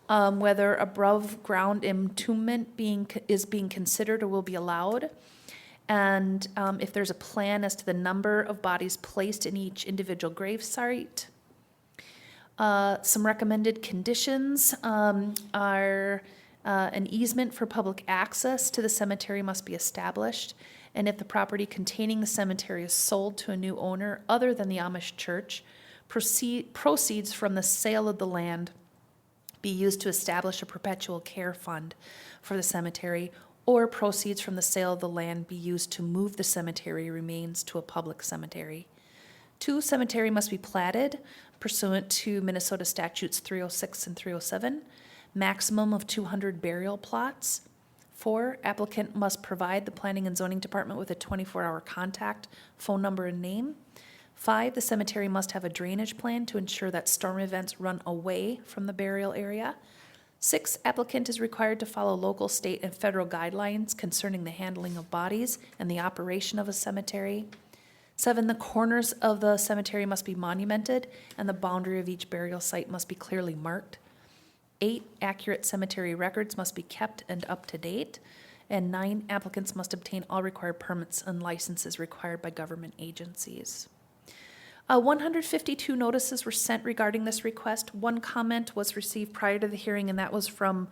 [SPEAKER 3] whether above-ground entombment is being considered or will be allowed, and if there's a plan as to the number of bodies placed in each individual grave site. Some recommended conditions are an easement for public access to the cemetery must be established, and if the property containing the cemetery is sold to a new owner other than the Amish church, proceeds from the sale of the land be used to establish a perpetual care fund for the cemetery, or proceeds from the sale of the land be used to move the cemetery remains to a public cemetery. 2, cemetery must be platted pursuant to Minnesota statutes 306 and 307, maximum of 200 burial plots. 4, applicant must provide the Planning and Zoning Department with a 24-hour contact, phone number, and name. 5, the cemetery must have a drainage plan to ensure that storm events run away from the burial area. 6, applicant is required to follow local, state, and federal guidelines concerning the handling of bodies and the operation of a cemetery. 7, the corners of the cemetery must be monumented and the boundary of each burial site must be clearly marked. 8, accurate cemetery records must be kept and up to date. And 9, applicants must obtain all required permits and licenses required by government agencies. 152 notices were sent regarding this request. 1 comment was received prior to the hearing, and that was from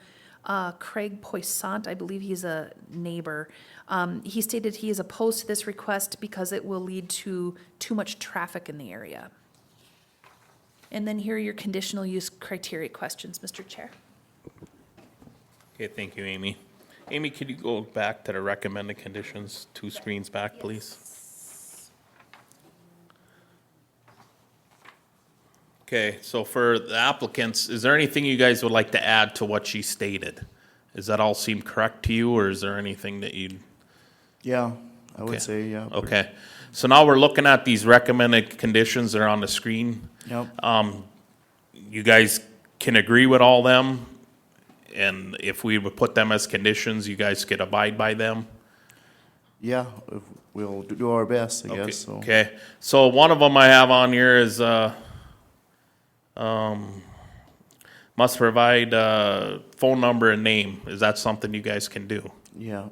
[SPEAKER 3] Craig Poissant. I believe he's a neighbor. He stated he is opposed to this request because it will lead to too much traffic in the area. And then here are your conditional use criteria questions, Mr. Chair.
[SPEAKER 1] Okay, thank you, Amy. Amy, could you go back to the recommended conditions, 2 screens back, please? Okay, so for the applicants, is there anything you guys would like to add to what she stated? Does that all seem correct to you, or is there anything that you'd?
[SPEAKER 10] Yeah, I
[SPEAKER 1] Okay.
[SPEAKER 10] would say, yeah.
[SPEAKER 1] Okay, so now we're looking at these recommended conditions that are on the screen.
[SPEAKER 10] Yep,
[SPEAKER 1] You guys can agree with all them, and if we would put them as conditions, you guys could abide by them?
[SPEAKER 10] yeah, we'll do our best, I
[SPEAKER 1] Okay,
[SPEAKER 10] guess, so.
[SPEAKER 1] okay, so one of them I have on here is, must provide, phone number and name. Is that something you guys can do?
[SPEAKER 10] Yeah,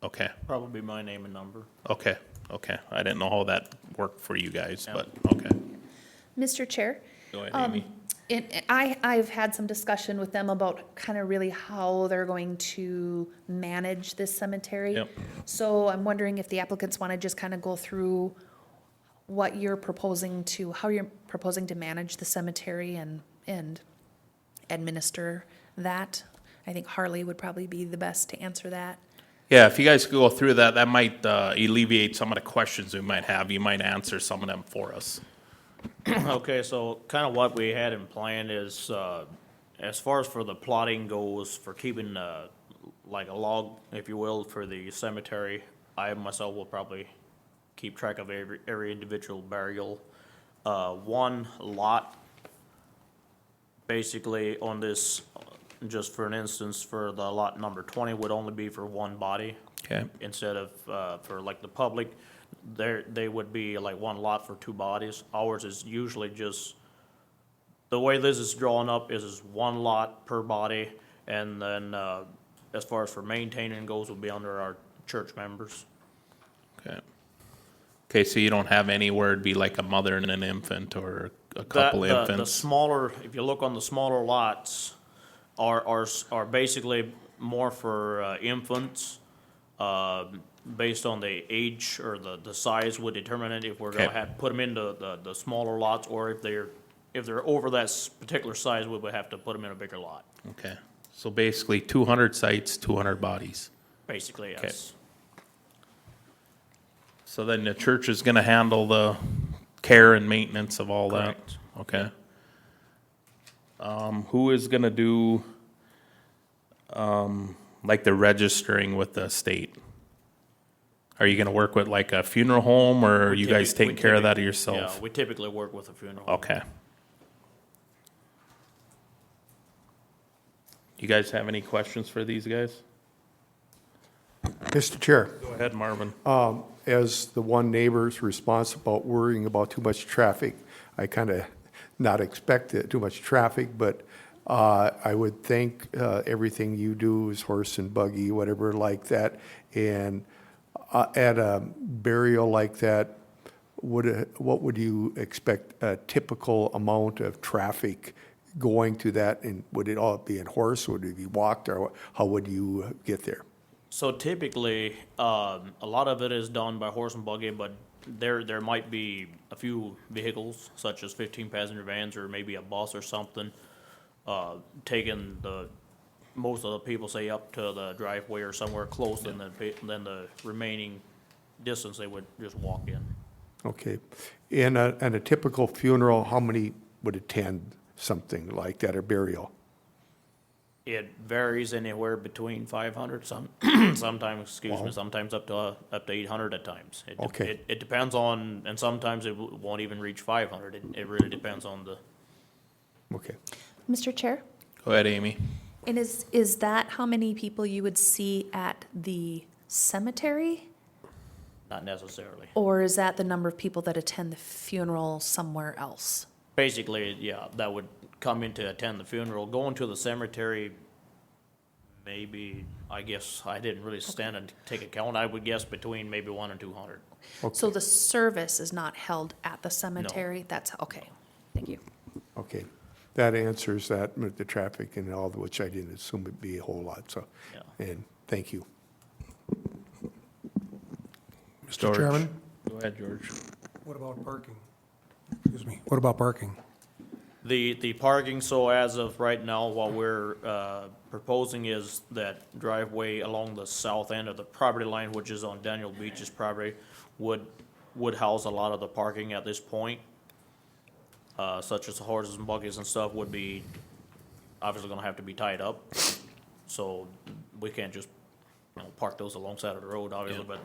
[SPEAKER 1] Okay,
[SPEAKER 11] Probably my name and number.
[SPEAKER 1] okay. Okay, I didn't know how that worked for you guys, but, okay.
[SPEAKER 3] Mr. Chair?
[SPEAKER 1] Go ahead, Amy.
[SPEAKER 3] I've had some discussion with them about kind of really how they're going to manage this cemetery.
[SPEAKER 1] Yep.
[SPEAKER 3] So I'm wondering if the applicants want to just kind of go through what you're proposing to, how you're proposing to manage the cemetery and administer that. I think Harley would probably be the best to answer that.
[SPEAKER 1] Yeah, if you guys could go through that, that might alleviate some of the questions we might have. You might answer some of them for us.
[SPEAKER 11] Okay, so kind of what we had in plan is, as far as for the plotting goes, for keeping, like a log, if you will, for the cemetery, I myself will probably keep track of every individual burial. One lot, basically on this, just for an instance, for the lot number 20 would only be for one body.
[SPEAKER 1] Okay.
[SPEAKER 11] Instead of, for like the public, they would be like one lot for two bodies. Ours is usually just, the way this is drawn up is one lot per body, and then, as far as for maintaining goes, will be under our church members.
[SPEAKER 1] Okay. Okay, so you don't have anywhere it'd be like a mother and an infant or a couple
[SPEAKER 11] The
[SPEAKER 1] infants?
[SPEAKER 11] smaller, if you look on the smaller lots, are basically more for infants, based on the age or the size would determine it, if we're gonna
[SPEAKER 1] Okay.
[SPEAKER 11] have to put them into the smaller lots, or if they're over that particular size, we would have to put them in a bigger lot,
[SPEAKER 1] Okay, so basically 200 sites, 200 bodies.
[SPEAKER 11] basically, yes.
[SPEAKER 1] So then the church is gonna handle the care and maintenance of all that?
[SPEAKER 11] Correct.
[SPEAKER 1] Okay. Who is gonna do, like the registering with the state? Are you gonna work with like a funeral home, or are you guys taking care of that yourself?
[SPEAKER 11] Yeah, we typically work with a funeral home.
[SPEAKER 1] Okay. You guys have any questions for these guys?
[SPEAKER 4] Mr. Chair,
[SPEAKER 1] Go ahead, Marvin.
[SPEAKER 4] as the one neighbor's responsible worrying about too much traffic, I kind of not expect too much traffic, but I would think everything you do is horse and buggy, whatever like that. And at a burial like that, what would you expect a typical amount of traffic going to that? And would it all be in horse? Would it be walked, or how would you get there?
[SPEAKER 11] So typically, a lot of it is done by horse and buggy, but there might be a few vehicles, such as 15 passenger vans or maybe a bus or something, taking most of the people, say, up to the driveway or somewhere close, and then the remaining distance, they would just walk in.
[SPEAKER 4] Okay. In a typical funeral, how many would attend something like that, or burial?
[SPEAKER 11] It varies anywhere between 500, sometimes, sometimes up to 800 at times.
[SPEAKER 4] Okay.
[SPEAKER 11] It depends on, and sometimes it won't even reach 500. It really depends on the.
[SPEAKER 4] Okay.
[SPEAKER 3] Mr. Chair?
[SPEAKER 1] Go ahead, Amy.
[SPEAKER 3] And is that how many people you would see at the cemetery?
[SPEAKER 11] Not necessarily.
[SPEAKER 3] Or is that the number of people that attend the funeral somewhere else?
[SPEAKER 11] Basically, yeah, that would come in to attend the funeral. Going to the cemetery, maybe, I guess, I didn't really stand and take a count. I would guess between maybe 1 and 200.
[SPEAKER 3] So the service is not held at the cemetery? That's, okay, thank you.
[SPEAKER 4] Okay. That answers that with the traffic and all, which I didn't assume it'd be a whole lot, so.
[SPEAKER 11] Yeah.
[SPEAKER 4] And thank you.
[SPEAKER 6] Mr. Chairman,
[SPEAKER 1] Go ahead, George.
[SPEAKER 6] what about parking? Excuse me, what about parking?
[SPEAKER 11] The parking, so as of right now, what we're proposing is that driveway along the south end of the property line, which is on Daniel Beach's property, would house a lot of the parking at this point. Such as the horses and buggies and stuff would be obviously gonna have to be tied up. So we can't just, park those alongside of the road, obviously, but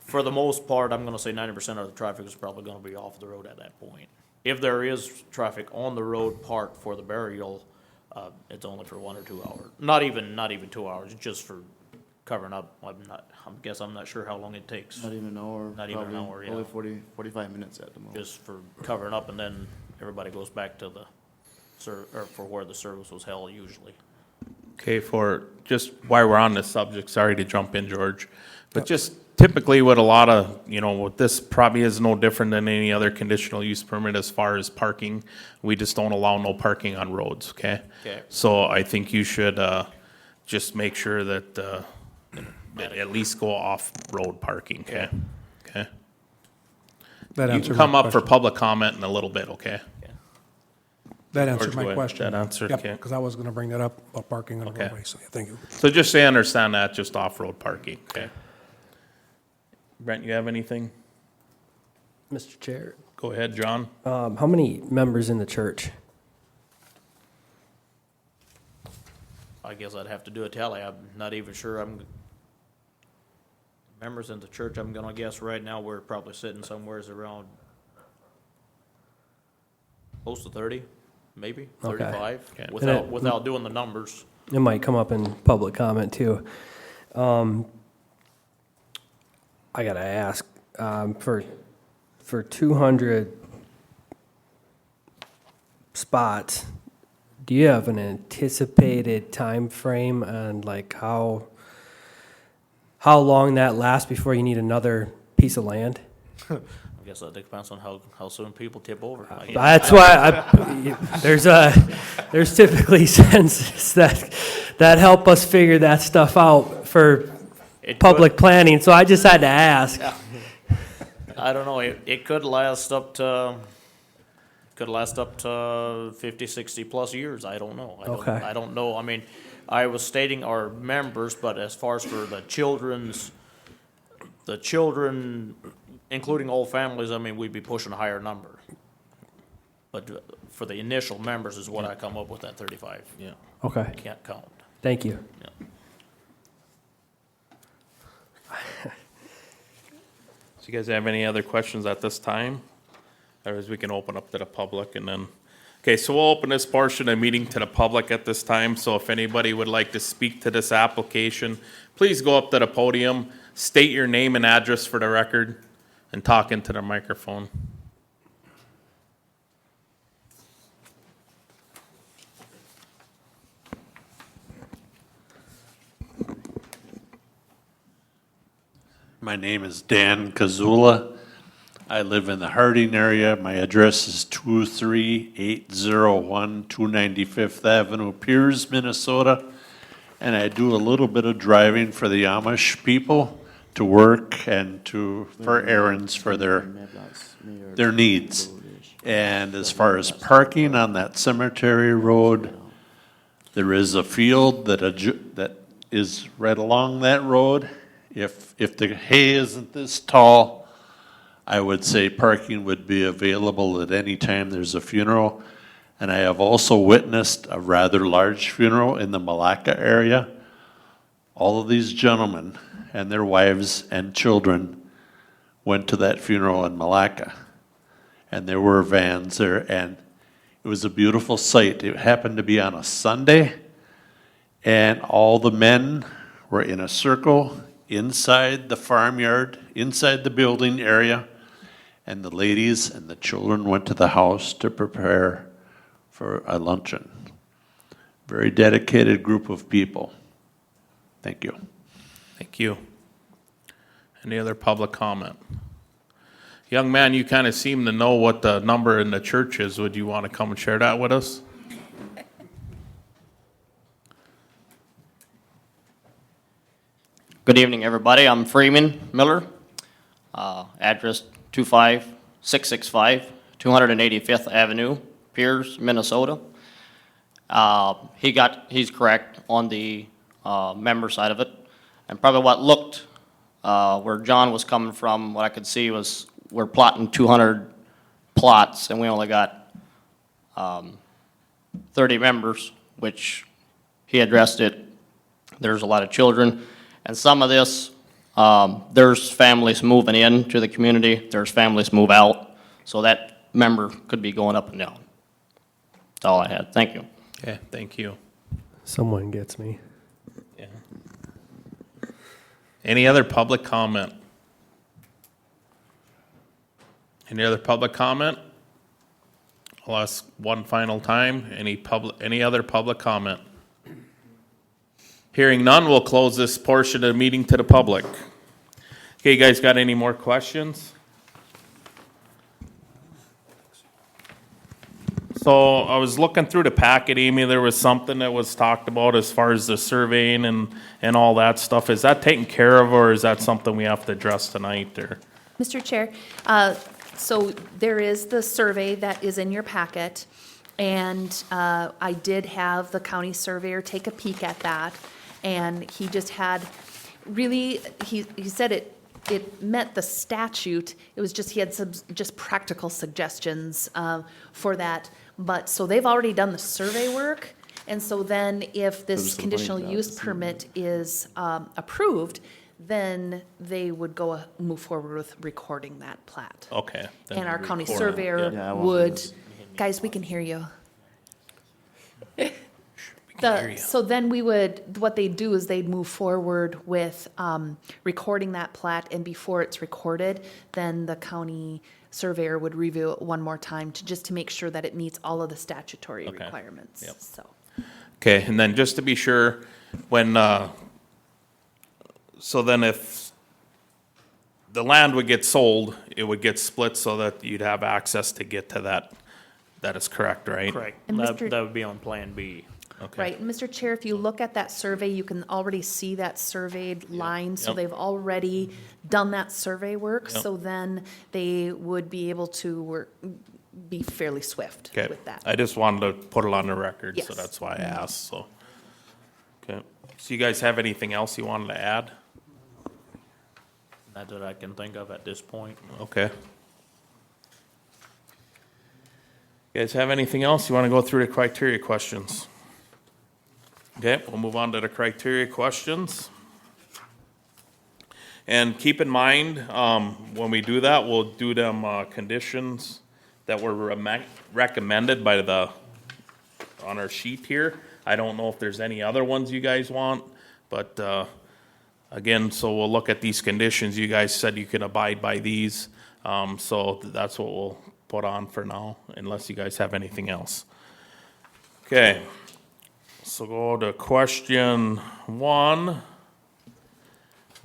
[SPEAKER 11] for the most part, I'm gonna say 90% of the traffic is probably gonna be off the road at that point. If there is traffic on the road parked for the burial, it's only for 1 or 2 hours. Not even 2 hours, just for covering up. I'm not sure how long it takes,
[SPEAKER 10] Not even an hour.
[SPEAKER 11] Not even an
[SPEAKER 10] probably
[SPEAKER 11] hour, yeah.
[SPEAKER 10] Probably 45 minutes at the most.
[SPEAKER 11] just for covering up, and then everybody goes back to the or for where the service was held usually.
[SPEAKER 1] Okay, for just while we're on this subject, sorry to jump in, George, but just typically what a lot of, what this probably is no different than any other conditional use permit as far as parking. We just don't allow no parking on roads, okay?
[SPEAKER 11] Okay.
[SPEAKER 1] So I think you should, just make sure that, at least go off-road parking, okay? Okay?
[SPEAKER 6] That
[SPEAKER 1] You
[SPEAKER 6] answered
[SPEAKER 1] can
[SPEAKER 6] my
[SPEAKER 1] come up for
[SPEAKER 6] question.
[SPEAKER 1] public comment in a little bit, okay?
[SPEAKER 6] That answered
[SPEAKER 1] George, go
[SPEAKER 6] my
[SPEAKER 1] ahead.
[SPEAKER 6] question.
[SPEAKER 1] That answered, okay.
[SPEAKER 6] Because I was going to bring that up about parking on the
[SPEAKER 1] Okay.
[SPEAKER 6] roadway, so yeah, thank you.
[SPEAKER 1] So just so you understand that, just off-road parking, okay? Brent, you have anything?
[SPEAKER 5] Mr. Chair,
[SPEAKER 1] Go ahead, John.
[SPEAKER 5] how many members in the church?
[SPEAKER 11] I guess I'd have to do a tally. I'm not even sure. Members in the church, I'm gonna guess right now we're probably sitting somewheres around close to 30, maybe
[SPEAKER 5] Okay.
[SPEAKER 11] 35,
[SPEAKER 1] Okay.
[SPEAKER 11] without doing the numbers.
[SPEAKER 5] It might come up in public comment too. I gotta ask, for 200 spots, do you have an anticipated time frame on like how long that lasts before you need another piece of land?
[SPEAKER 11] I guess that depends on how soon people tip over. I guess.
[SPEAKER 5] That's why there's typically census that help us figure that stuff out for
[SPEAKER 11] It
[SPEAKER 5] public planning, so I just had to ask.
[SPEAKER 11] I don't know, it could last up to 50, 60 plus years, I don't know.
[SPEAKER 5] Okay.
[SPEAKER 11] I don't know, I mean, I was stating our members, but as far as for the children, including old families, I mean, we'd be pushing a higher number. But for the initial members is what I come up with, that 35.
[SPEAKER 1] Yeah.
[SPEAKER 5] Okay,
[SPEAKER 11] Can't count.
[SPEAKER 5] thank you.
[SPEAKER 1] So you guys have any other questions at this time? Otherwise, we can open up to the public and then, okay, so we'll open this portion of the meeting to the public at this time. So if anybody would like to speak to this application, please go up to the podium, state your name and address for the record, and talk into the microphone.
[SPEAKER 12] My name is Dan Kazula. I live in the Harding area. My address is 23801 295th Avenue, Piers, Minnesota. And I do a little bit of driving for the Amish people to work and for errands for their needs. And as far as parking on that cemetery road, there is a field that is right along that road. If the hay isn't this tall, I would say parking would be available at any time there's a funeral. And I have also witnessed a rather large funeral in the Malacca area. All of these gentlemen and their wives and children went to that funeral in Malacca. And there were vans there, and it was a beautiful sight. It happened to be on a Sunday, and all the men were in a circle inside the farmyard, inside the building area, and the ladies and the children went to the house to prepare for a luncheon. Very dedicated group of people. Thank you.
[SPEAKER 1] Thank you. Any other public comment? Young man, you kind of seem to know what the number in the church is. Would you want to come and share that with us?
[SPEAKER 13] Good evening, everybody. I'm Freeman Miller. Address 25665, 285th Avenue, Piers, Minnesota. He's correct on the member side of it. And probably what looked, where John was coming from, what I could see was we're plotting 200 plots, and we only got 30 members, which he addressed it. There's a lot of children. And some of this, there's families moving in to the community, there's families move out, so that member could be going up and down. That's all I had. Thank you.
[SPEAKER 1] Okay, thank you.
[SPEAKER 5] Someone gets me.
[SPEAKER 1] Yeah. Any other public comment? Any other public comment? I'll ask one final time. Any other public comment? Hearing none, we'll close this portion of the meeting to the public. Okay, you guys got any more questions? So I was looking through the packet, Amy, there was something that was talked about as far as the surveying and all that stuff. Is that taken care of, or is that something we have to address tonight, or?
[SPEAKER 3] Mr. Chair, so there is the survey that is in your packet, and I did have the county surveyor take a peek at that, and he just had, really, he said it met the statute, it was just, he had some just practical suggestions for that, but, so they've already done the survey work, and so then if this conditional use permit is approved, then they would move forward with recording that plat.
[SPEAKER 1] Okay. then
[SPEAKER 3] And our
[SPEAKER 1] you
[SPEAKER 3] county
[SPEAKER 1] record it.
[SPEAKER 3] surveyor
[SPEAKER 10] Yeah, I won't
[SPEAKER 3] would,
[SPEAKER 10] do
[SPEAKER 3] guys, we can hear you.
[SPEAKER 1] can hear you.
[SPEAKER 3] So then we would, what they'd do is they'd move forward with recording that plat, and before it's recorded, then the county surveyor would review it one more time just to make sure that it meets all of the statutory
[SPEAKER 1] Okay.
[SPEAKER 3] requirements,
[SPEAKER 1] Yep.
[SPEAKER 3] so.
[SPEAKER 1] Okay, and then just to be sure, when, so then if the land would get sold, it would get split so that you'd have access to get to that. That is correct, right?
[SPEAKER 11] Correct.
[SPEAKER 3] And
[SPEAKER 11] That,
[SPEAKER 3] Mr.
[SPEAKER 11] that would be on Plan B.
[SPEAKER 1] Okay.
[SPEAKER 3] Right, and Mr. Chair, if you look at that survey, you can already see that surveyed line, so
[SPEAKER 1] Yep.
[SPEAKER 3] they've already done that survey work,
[SPEAKER 1] Yep.
[SPEAKER 3] so then they would be able to be fairly swift
[SPEAKER 1] Okay,
[SPEAKER 3] with that.
[SPEAKER 1] I just wanted to put it on the record, so
[SPEAKER 3] Yes.
[SPEAKER 1] that's why I asked, so. Okay, so you guys have anything else you wanted to add?
[SPEAKER 11] Not that I can think of at this point.
[SPEAKER 1] Okay. You guys have anything else? You want to go through the criteria questions? Okay, we'll move on to the criteria questions. And keep in mind, when we do that, we'll do them, conditions that were recommended by on our sheet here. I don't know if there's any other ones you guys want, but, again, so we'll look at these conditions. You guys said you can abide by these, so that's what we'll put on for now, unless you guys have anything else. Okay, so go to question 1.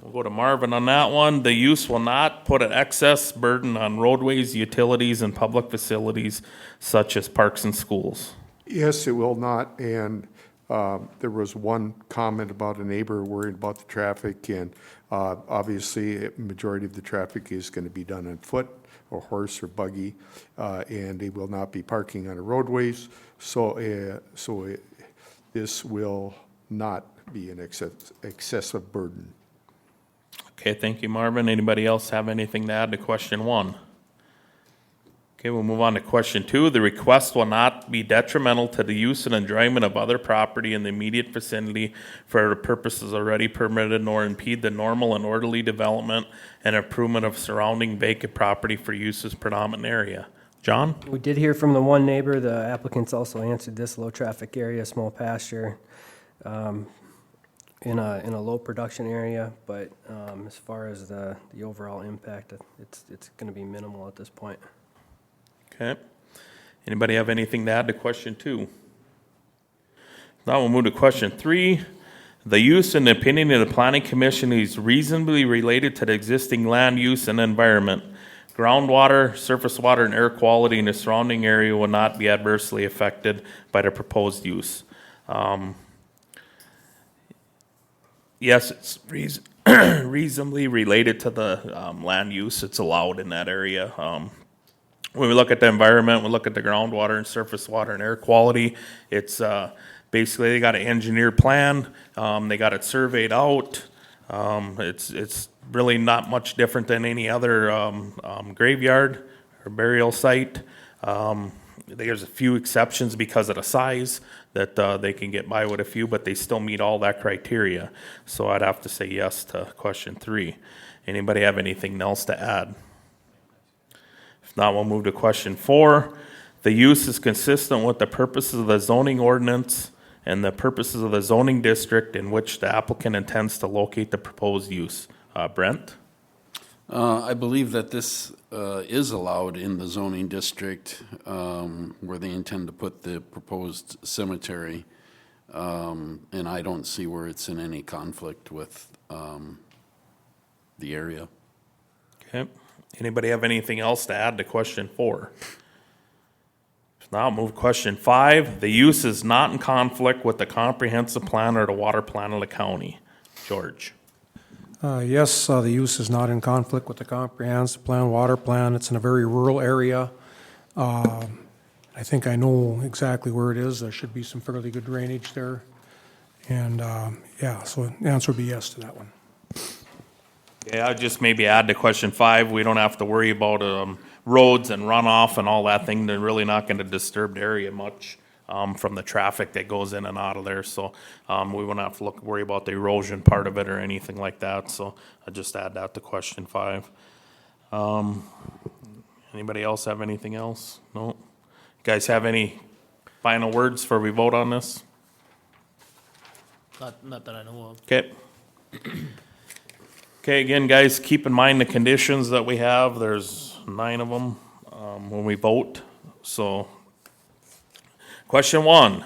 [SPEAKER 1] We'll go to Marvin on that one. The use will not put an excess burden on roadways, utilities, and public facilities such as parks and schools.
[SPEAKER 4] Yes, it will not, and there was one comment about a neighbor worried about the traffic, and obviously, a majority of the traffic is going to be done on foot, or horse, or buggy, and they will not be parking on the roadways, so this will not be an excessive burden.
[SPEAKER 1] Okay, thank you, Marvin. Anybody else have anything to add to question 1? Okay, we'll move on to question 2. The request will not be detrimental to the use and enjoyment of other property in the immediate vicinity for purposes already permitted, nor impede the normal and orderly development and improvement of surrounding vacant property for uses predominant area. John?
[SPEAKER 5] We did hear from the one neighbor, the applicants also answered this, low-traffic area, small pasture, in a low production area, but as far as the overall impact, it's going to be minimal at this point.
[SPEAKER 1] Okay. Anybody have anything to add to question 2? Now we'll move to question 3. The use and opinion of the planning commission is reasonably related to the existing land use and environment. Groundwater, surface water, and air quality in the surrounding area will not be adversely affected by the proposed use. Yes, it's reasonably related to the land use. It's allowed in that area. When we look at the environment, we look at the groundwater and surface water and air quality, it's basically they got an engineered plan, they got it surveyed out. It's really not much different than any other graveyard or burial site. There's a few exceptions because of the size that they can get by with a few, but they still meet all that criteria. So I'd have to say yes to question 3. Anybody have anything else to add? If not, we'll move to question 4. The use is consistent with the purposes of the zoning ordinance and the purposes of the zoning district in which the applicant intends to locate the proposed use. Brent?
[SPEAKER 7] I believe that this is allowed in the zoning district where they intend to put the proposed cemetery. And I don't see where it's in any conflict with the area.
[SPEAKER 1] Okay. Anybody have anything else to add to question 4? If not, move to question 5. The use is not in conflict with the comprehensive plan or the water plan of the county. George?
[SPEAKER 6] Yes, the use is not in conflict with the comprehensive plan, water plan. It's in a very rural area. I think I know exactly where it is. There should be some fairly good drainage there. And, yeah, so the answer would be yes to that one.
[SPEAKER 1] Yeah, I'd just maybe add to question 5, we don't have to worry about roads and runoff and all that thing. They're really not going to disturb the area much from the traffic that goes in and out of there. So we won't have to worry about the erosion part of it or anything like that. So I'd just add that to question 5. Anybody else have anything else? No? You guys have any final words before we vote on this?
[SPEAKER 11] Not that I know of.
[SPEAKER 1] Okay. Okay, again, guys, keep in mind the conditions that we have. There's 9 of them when we vote. So, question 1.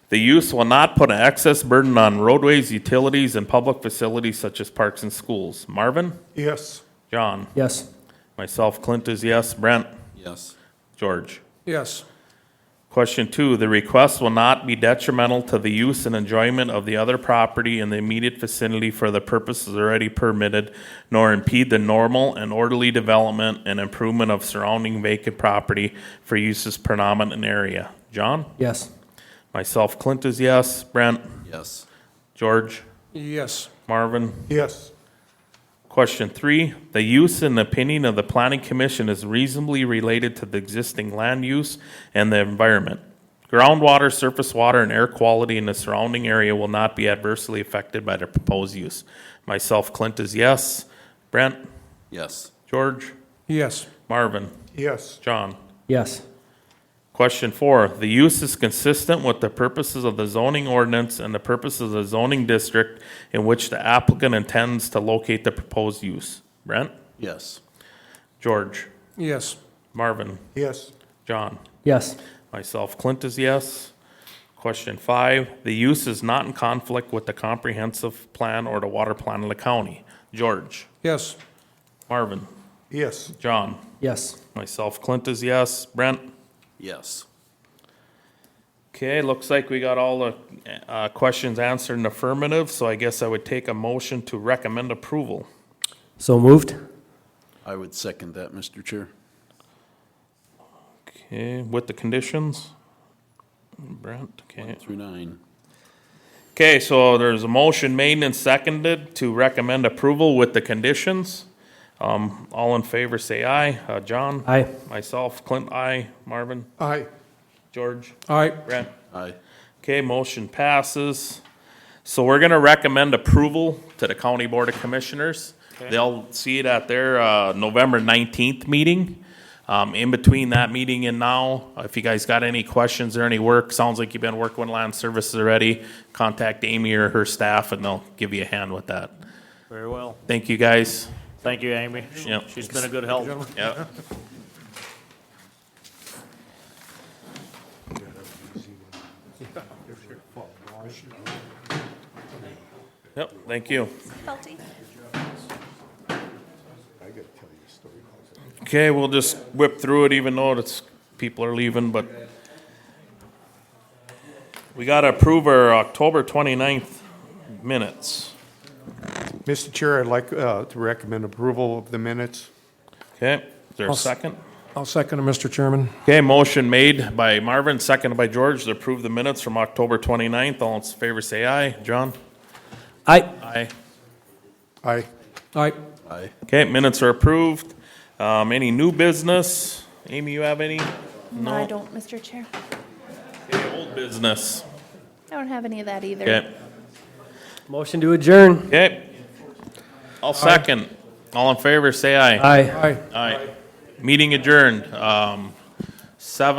[SPEAKER 1] The use will not put an excess burden on roadways, utilities, and public facilities such as parks and schools. Marvin?
[SPEAKER 4] Yes.
[SPEAKER 1] John?
[SPEAKER 5] Yes.
[SPEAKER 1] Myself, Clint is yes. Brent?
[SPEAKER 7] Yes.
[SPEAKER 1] George?
[SPEAKER 6] Yes.
[SPEAKER 1] Question 2, the request will not be detrimental to the use and enjoyment of the other property in the immediate vicinity for the purposes already permitted, nor impede the normal and orderly development and improvement of surrounding vacant property for uses predominant in area. John?
[SPEAKER 5] Yes.
[SPEAKER 1] Myself, Clint is yes. Brent?
[SPEAKER 7] Yes.
[SPEAKER 1] George?
[SPEAKER 6] Yes.
[SPEAKER 1] Marvin?
[SPEAKER 4] Yes.
[SPEAKER 1] Question 3, the use and opinion of the planning commission is reasonably related to the existing land use and the environment. Groundwater, surface water, and air quality in the surrounding area will not be adversely affected by the proposed use. Myself, Clint is yes. Brent?
[SPEAKER 7] Yes.
[SPEAKER 1] George?
[SPEAKER 6] Yes.
[SPEAKER 1] Marvin?
[SPEAKER 4] Yes.
[SPEAKER 1] John?
[SPEAKER 5] Yes.
[SPEAKER 1] Question 4, the use is consistent with the purposes of the zoning ordinance and the purposes of the zoning district in which the applicant intends to locate the proposed use. Brent?
[SPEAKER 7] Yes.
[SPEAKER 1] George?
[SPEAKER 6] Yes.
[SPEAKER 1] Marvin?
[SPEAKER 4] Yes.
[SPEAKER 1] John?
[SPEAKER 5] Yes.
[SPEAKER 1] Myself, Clint is yes. Question 5, the use is not in conflict with the comprehensive plan or the water plan of the county. George?
[SPEAKER 6] Yes.
[SPEAKER 1] Marvin?
[SPEAKER 4] Yes.
[SPEAKER 1] John?
[SPEAKER 5] Yes.
[SPEAKER 1] Myself, Clint is yes. Brent?
[SPEAKER 7] Yes.
[SPEAKER 1] Okay, looks like we got all the questions answered in affirmative, so I guess I would take a motion to recommend approval.
[SPEAKER 5] So moved?
[SPEAKER 7] I would second that, Mr. Chair.
[SPEAKER 1] Okay, with the conditions? Brent, okay.
[SPEAKER 7] 1 through 9.
[SPEAKER 1] Okay, so there's a motion made and seconded to recommend approval with the conditions. All in favor say aye. John?
[SPEAKER 5] Aye.
[SPEAKER 1] Myself, Clint, aye. Marvin?
[SPEAKER 4] Aye.
[SPEAKER 1] George?
[SPEAKER 6] All right.
[SPEAKER 1] Brent?
[SPEAKER 7] Aye.
[SPEAKER 1] Okay, motion passes. So we're gonna recommend approval to the County Board of Commissioners. They'll see it at their November 19th meeting. In between that meeting and now, if you guys got any questions or any work, sounds like you've been working with Land Services already, contact Amy or her staff and they'll give you a hand with that.
[SPEAKER 11] Very well.
[SPEAKER 1] Thank you, guys.
[SPEAKER 11] Thank you, Amy.
[SPEAKER 1] Yep.
[SPEAKER 11] She's been a good help.
[SPEAKER 1] Yep. Yep, thank you.
[SPEAKER 3] Felty?
[SPEAKER 1] Okay, we'll just whip through it even though it's, people are leaving, but we gotta approve our October 29th minutes.
[SPEAKER 4] Mr. Chair, I'd like to recommend approval of the minutes.
[SPEAKER 1] Okay, is there a
[SPEAKER 6] I'll
[SPEAKER 1] second?
[SPEAKER 6] I'll second it, Mr. Chairman.
[SPEAKER 1] Okay, motion made by Marvin, seconded by George to approve the minutes from October 29th. All in favor say aye. John?
[SPEAKER 5] Aye.
[SPEAKER 1] Aye.
[SPEAKER 4] Aye.
[SPEAKER 6] All right.
[SPEAKER 7] Aye.
[SPEAKER 1] Okay, minutes are approved. Any new business? Amy, you have any?
[SPEAKER 3] No, I don't, Mr. Chair.
[SPEAKER 1] Okay, old business.
[SPEAKER 3] I don't have any of that either.
[SPEAKER 1] Okay,
[SPEAKER 5] Motion to adjourn?
[SPEAKER 1] okay. I'll second. All in favor say aye.
[SPEAKER 5] Aye.
[SPEAKER 6] Aye.
[SPEAKER 1] Aye. Meeting adjourned. 7